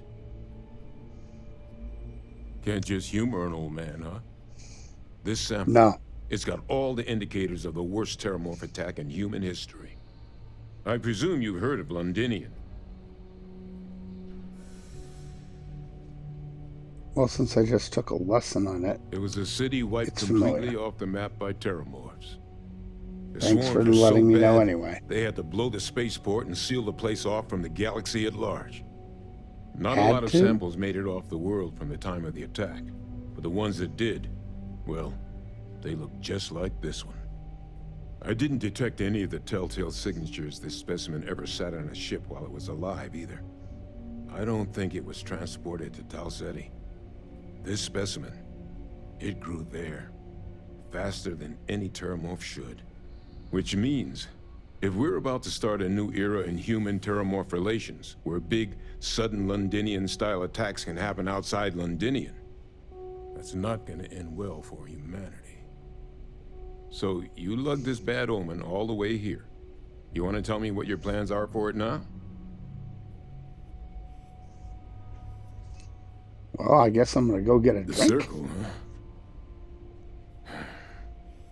Can't just humor an old man, huh? This sample, No. it's got all the indicators of the worst terramorph attack in human history. I presume you've heard of Londinian. Well, since I just took a lesson on it, it was a city wiped completely off the map by terramorphs. Thanks for letting me know anyway. They had to blow the spaceport and seal the place off from the galaxy at large. Not a lot of samples made it off the world from the time of the attack, but the ones that did, well, they look just like this one. I didn't detect any of the telltale signatures this specimen ever sat on a ship while it was alive either. I don't think it was transported to Tau Ceti. This specimen, it grew there, faster than any terramorph should. Which means, if we're about to start a new era in human-terramorph relations, where big, sudden Londinian-style attacks can happen outside Londinian, that's not gonna end well for humanity. So, you lugged this bad omen all the way here. You wanna tell me what your plans are for it now? Well, I guess I'm gonna go get a drink. The circle, huh?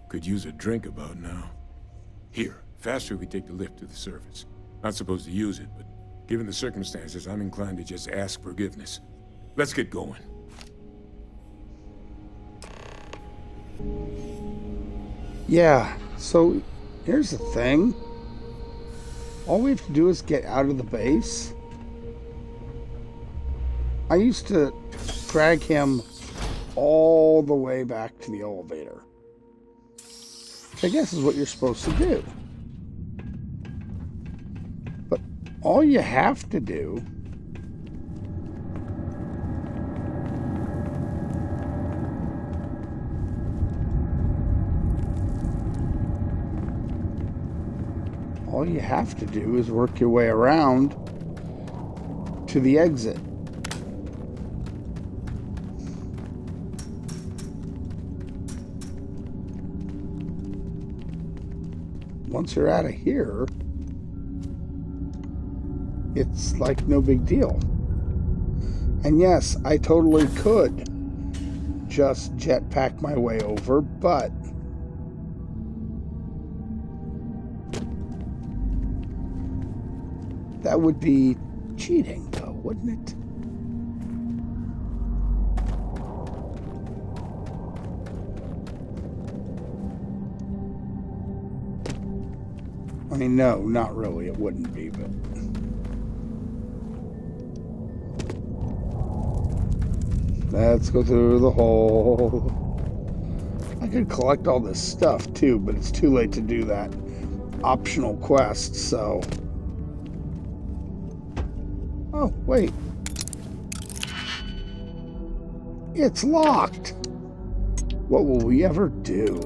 Could use a drink about now. Here, faster we take the lift to the surface. Not supposed to use it, but given the circumstances, I'm inclined to just ask forgiveness. Let's get going. Yeah, so here's the thing. All we have to do is get out of the base. I used to drag him all the way back to the elevator, which I guess is what you're supposed to do. But all you have to do is work your way around to the exit. Once you're out of here, it's like no big deal. And yes, I totally could just jetpack my way over, but that would be cheating, though, wouldn't it? I mean, no, not really. It wouldn't be, but... Let's go through the hole. I could collect all this stuff, too, but it's too late to do that optional quest, so... Oh, wait. It's locked! What will we ever do?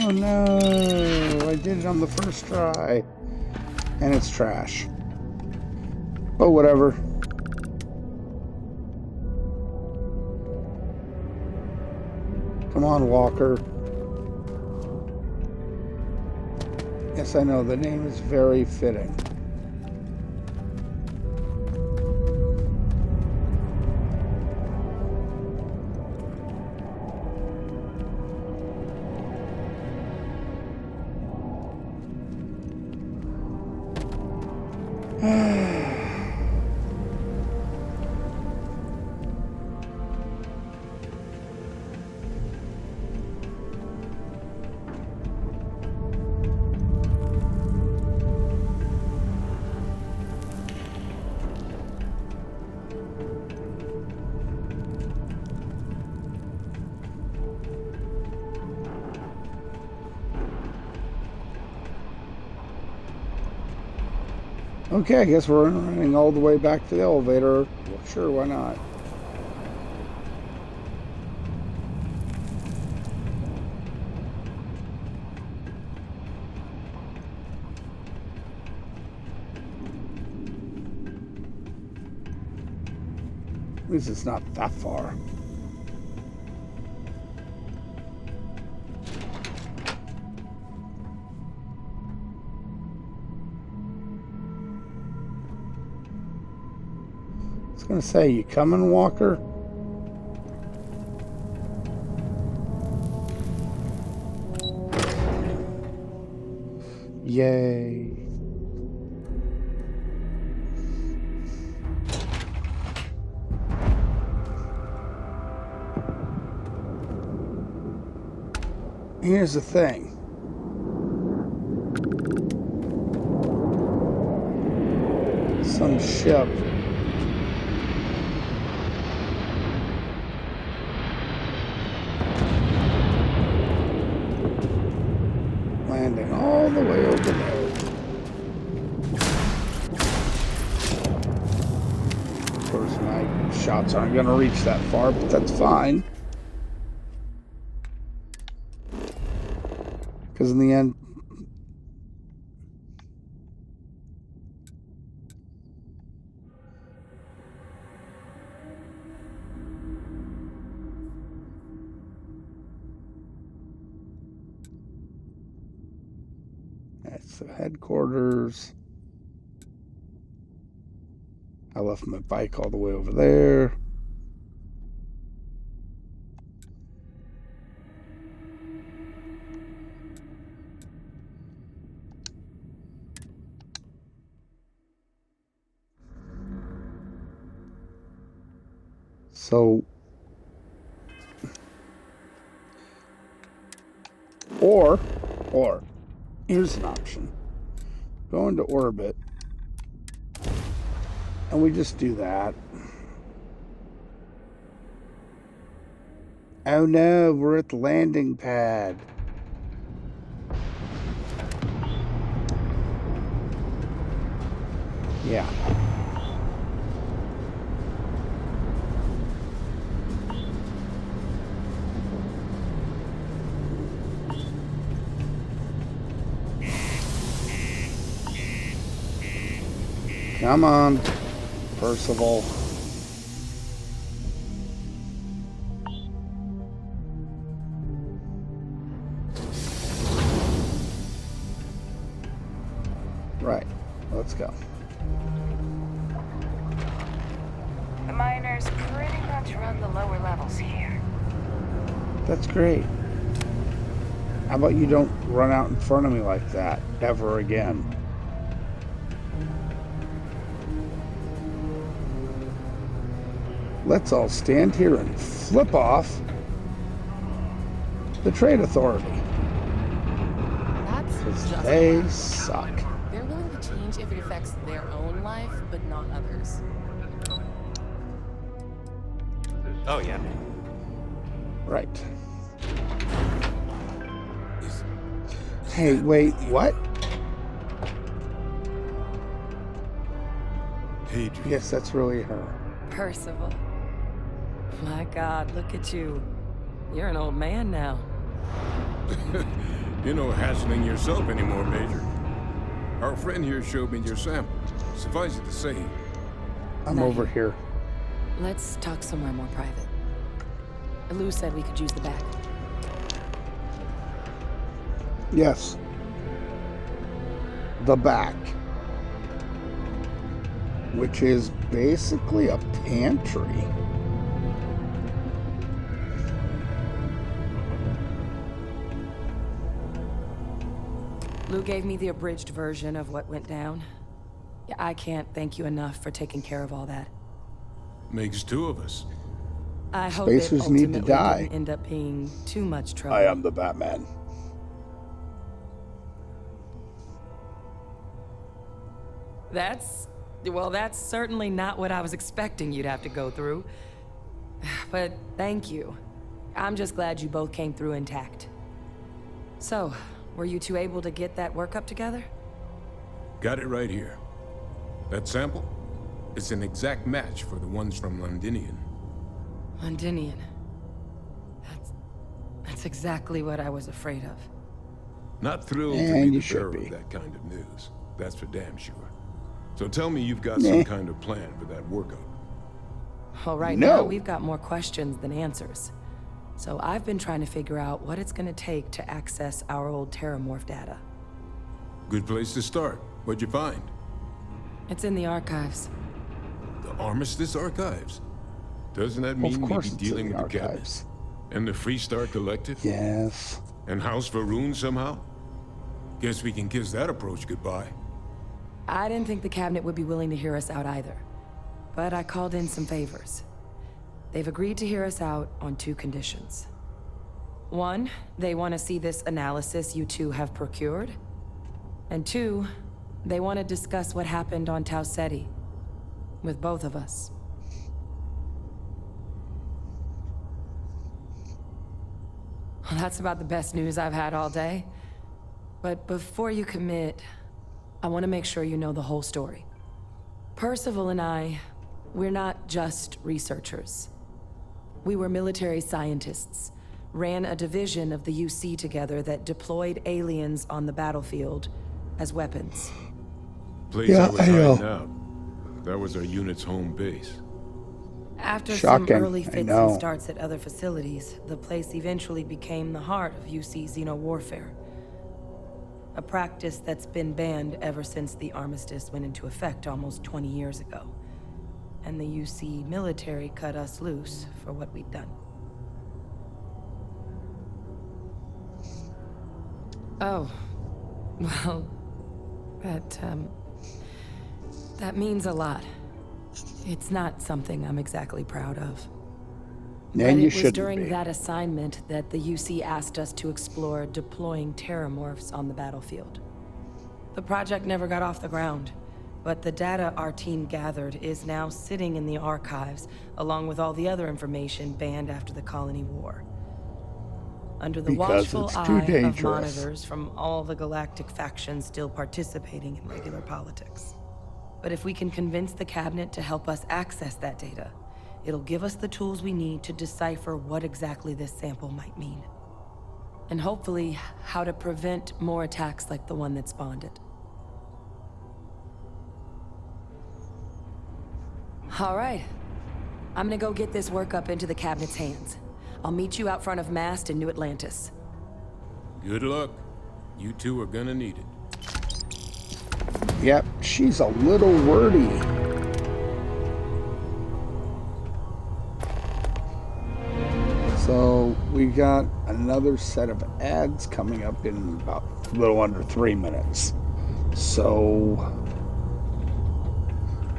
Oh no, I did it on the first try, and it's trash. But whatever. Come on, Walker. Yes, I know, the name is very fitting. Okay, I guess we're running all the way back to the elevator. Well, sure, why not? At least it's not that far. I was gonna say, you coming, Walker? Yay. Here's the thing. Some ship landing all the way over there. Of course, my shots aren't going to reach that far, but that's fine. Because in the end, that's the headquarters. I left my bike all the way over there. So, or, here's an option. Go into orbit, and we just do that. Oh no, we're at the landing pad. Yeah. Come on, Percival. Right, let's go. The miners pretty much run the lower levels here. That's great. How about you don't run out in front of me like that ever again? Let's all stand here and flip off the Trade Authority. Because they suck. They're willing to change if it affects their own life, but not others. Oh, yeah. Right. Hey, wait, what? Hey, yes, that's really her. Percival. My God, look at you. You're an old man now. You're no hassling yourself anymore, Major. Our friend here showed me your sample. Suffice it to say, I'm over here. Let's talk somewhere more private. Lou said we could use the back. Yes. The back. Which is basically a pantry. Lou gave me the abridged version of what went down. I can't thank you enough for taking care of all that. makes two of us. I hope Spacers it need to ultimately die. didn't end up being too much trouble. I am the Batman. That's certainly not what I was expecting you'd have to go through. But thank you. I'm just glad you both came through intact. So, were you two able to get that workup together? Got it right here. That sample? It's an exact match for the ones from Londinian. Londinian. That's exactly what I was afraid of. Not thrilled to And be you the should bearer be. of that kind of news. That's for damn sure. So tell me you've got some kind of plan for that workup. Well, right now, we've got more questions than answers. So I've been trying to figure out what it's gonna take to access our old Terramorph data. Good place to start. What'd you find? It's in the archives. The Armistice Archives? Doesn't that mean we'd be dealing with the Cabinet? And the Freestar Collective? Yes. And House Varun somehow? Guess we can kiss that approach goodbye. I didn't think the Cabinet would be willing to hear us out either. But I called in some favors. They've agreed to hear us out on 2 conditions. 1, they want to see this analysis you two have procured. And 2, they want to discuss what happened on Tau Ceti. With both of us. Well, that's about the best news I've had all day. But before you commit, I want to make sure you know the whole story. Percival and I, we're not just researchers. We were military scientists, ran a division of the UC together that deployed aliens on the battlefield as weapons. Place I was hiding out. That was our unit's home base. After some early fits and starts at other facilities, the place eventually became the heart of UC xeno-warfare. A practice that's been banned ever since the armistice went into effect almost 20 years ago. And the UC military cut us loose for what we'd done. Oh, well, that means a lot. It's not something I'm exactly proud of. And but you it was shouldn't during be. that assignment that the UC asked us to explore deploying terramorphs on the battlefield. The project never got off the ground, but the data our team gathered is now sitting in the archives, along with all the other information banned after the Colony War. Under the watchful eye of monitors from all the galactic factions still participating in regular politics. But if we can convince the Cabinet to help us access that data, it'll give us the tools we need to decipher what exactly this sample might mean. And hopefully, how to prevent more attacks like the one that spawned it. All right. I'm gonna go get this work up into the Cabinet's hands. I'll meet you out front of Mast in New Atlantis. Good luck. You two are gonna need it. Yep, she's a little wordy. So we got another set of ads coming up in about a little under 3 minutes. So,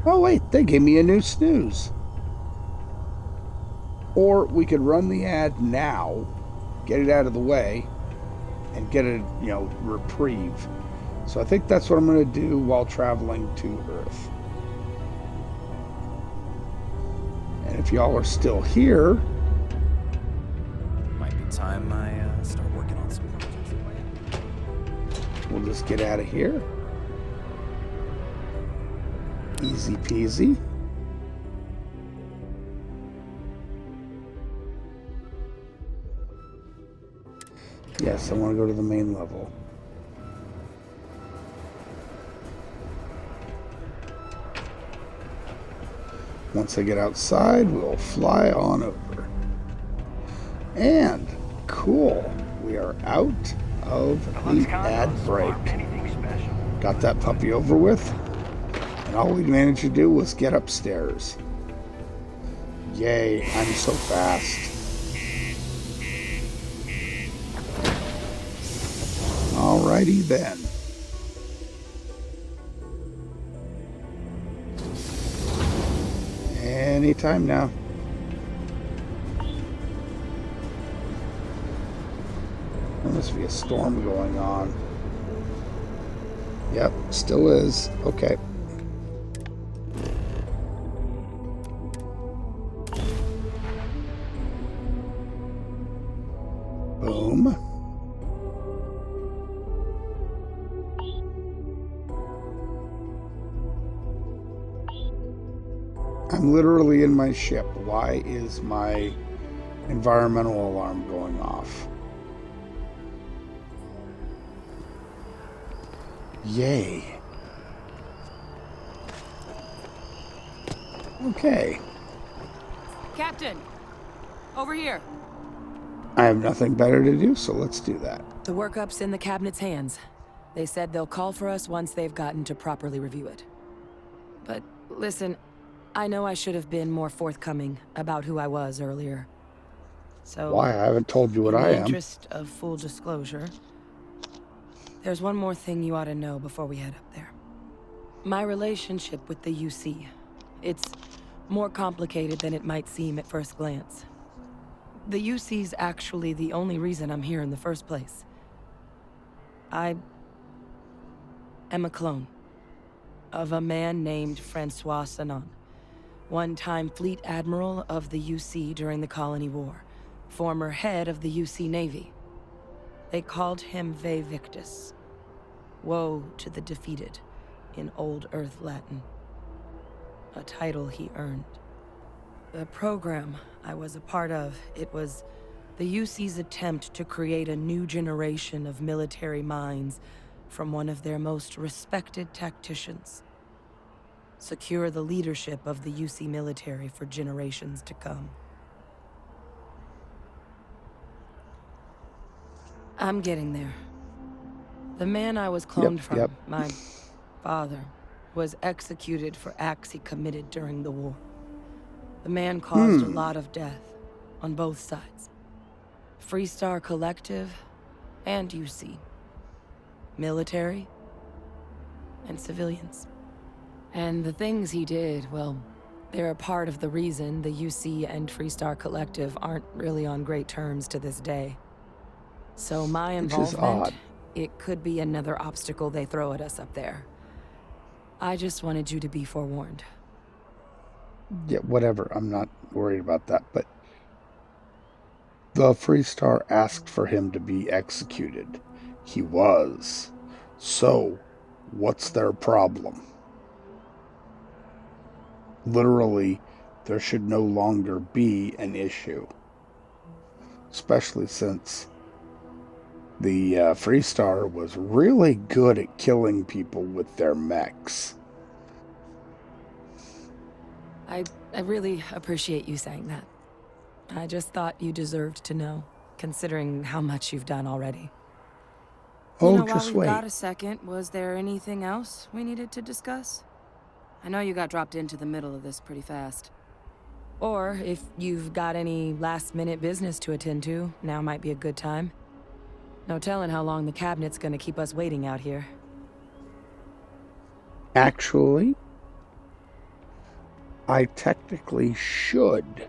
oh wait, they gave me a new snooze. Or we could run the ad now, get it out of the way, and get a, reprieve. So I think that's what I'm going to do while traveling to Earth. And if y'all are still here, might be time I start working on some projects. we'll just get out of here. Easy peasy. Yes, I want to go to the main level. Once I get outside, we'll fly on over. And, cool, we are out of the ad break. Got that puppy over with, and all we managed to do was get upstairs. Yay, I'm so fast. Alrighty then. Anytime now. There must be a storm going on. Yep, still is. Okay. Boom. I'm literally in my ship. Why is my environmental alarm going off? Yay. Okay. Captain! Over here. I have nothing better to do, so let's do that. The workup's in the cabinet's hands. They said they'll call for us once they've gotten to properly review it. But listen, I know I should have been more forthcoming about who I was earlier. So, why? I haven't told you what I am. In the interest of full disclosure, there's one more thing you ought to know before we head up there. My relationship with the UC. It's more complicated than it might seem at first glance. The UC's actually the only reason I'm here in the first place. I am a clone of a man named Francois Sanon, one-time fleet admiral of the UC during the Colony War, former head of the UC Navy. They called him Ve Victus, woe to the defeated, in Old Earth Latin, a title he earned. The program I was a part of, it was the UC's attempt to create a new generation of military minds from one of their most respected tacticians. Secure the leadership of the UC military for generations to come. I'm getting there. The man I was cloned from, my father, was executed for acts he committed during the war. The man caused a lot of death on both sides. Freestar Collective and UC. Military and civilians. And the things he did, well, they're a part of the reason the UC and Freestar Collective aren't really on great terms to this day. So my involvement, it could be another obstacle they throw at us up there. I just wanted you to be forewarned. Yeah, whatever. I'm not worried about that, but the Freestar asked for him to be executed. He was. So, what's their problem? Literally, there should no longer be an issue. Especially since the Freestar was really good at killing people with their mechs. I really appreciate you saying that. I just thought you deserved to know, considering how much you've done already. Oh, just while wait. We got a second, was there anything else we needed to discuss? I know you got dropped into the middle of this pretty fast. Or if you've got any last-minute business to attend to, now might be a good time. No telling how long the cabinet's gonna keep us waiting out here. Actually, I technically should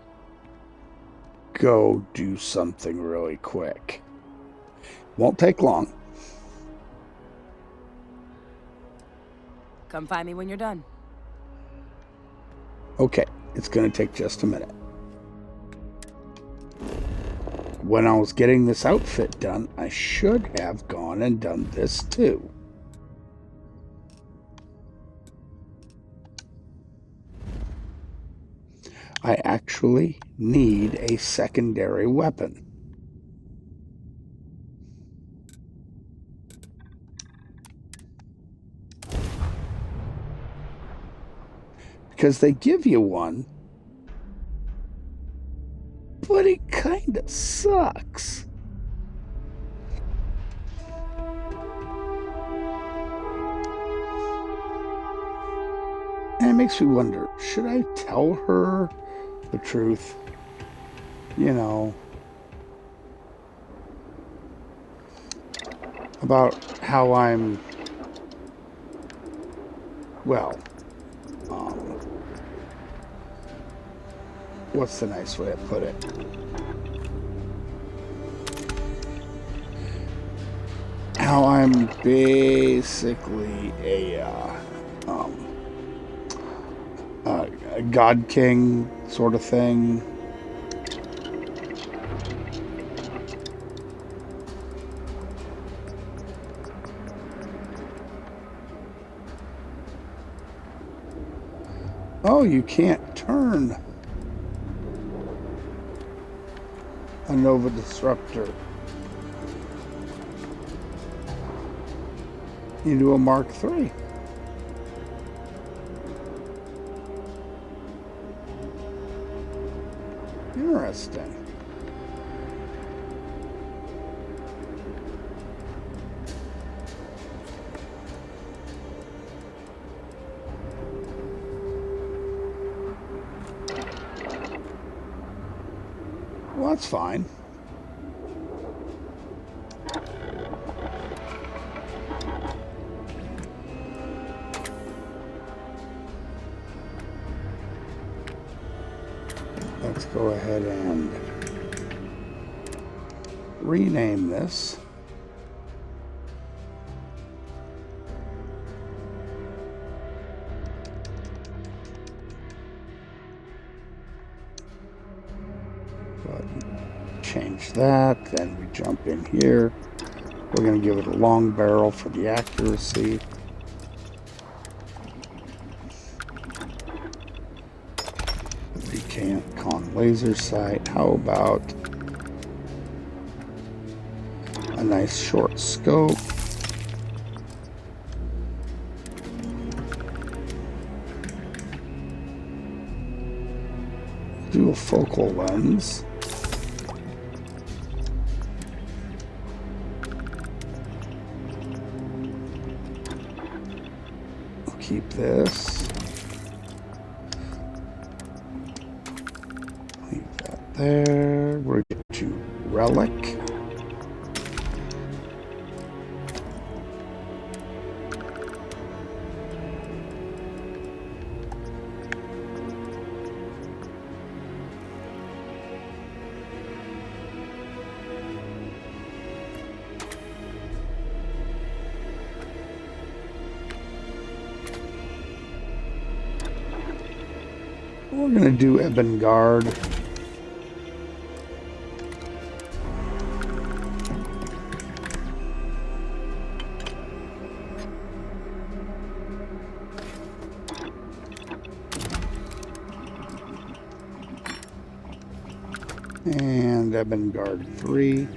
go do something really quick. Won't take long. Come find me when you're done. Okay, it's going to take just a minute. When I was getting this outfit done, I should have gone and done this too. I actually need a secondary weapon. Because they give you one, but it kind of sucks. And it makes me wonder, should I tell her the truth? You know, about how I'm, well, what's the nice way to put it? How I'm basically a God King sort of thing. Oh, you can't turn a Nova Disruptor into a Mark III. Interesting. Well, that's fine. Let's go ahead and rename this. Change that, then we jump in here. We're going to give it a long barrel for the accuracy. Recon laser sight. How about a nice short scope? Do a focal lens. Keep this. Leave that there. We're going to relic. We're going to do Vanguard. And Vanguard 3.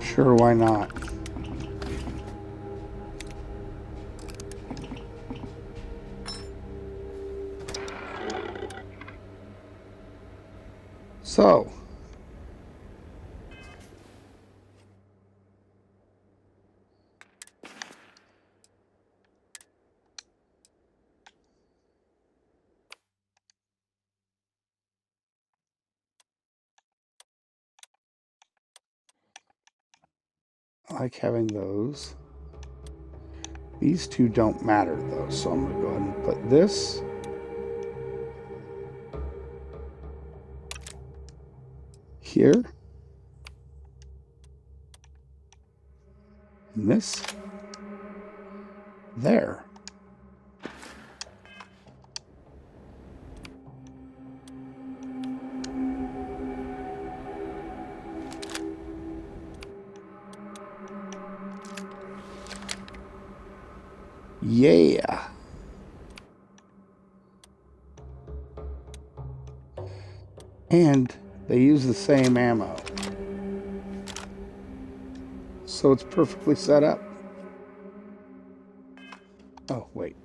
Sure, why not? So, I like having those. These two don't matter though, so I'm going to go ahead and put this here, and this there. Yeah. And they use the same ammo. So it's perfectly set up. Oh, wait.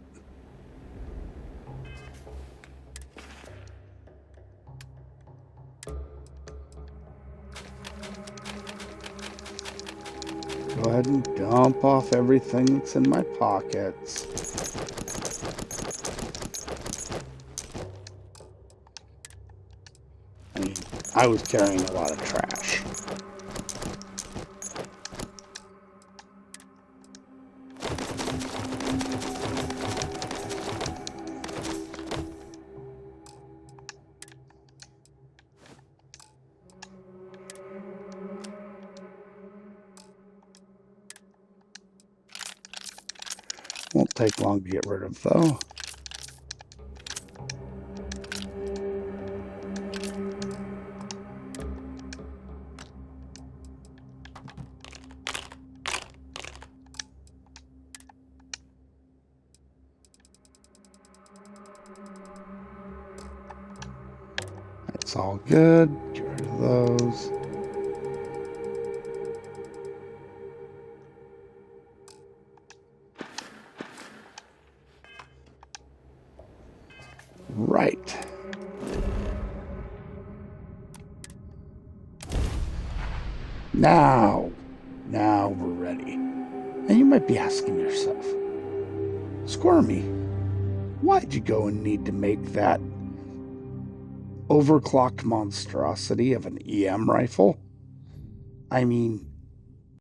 Go ahead and dump off everything that's in my pockets. I mean, I was carrying a lot of trash. Won't take long to get rid of, though. It's all good. Get rid of those. right. Now we're ready. And you might be asking yourself, Squirmy, why'd you go and need to make that overclocked monstrosity of an EM rifle? I mean,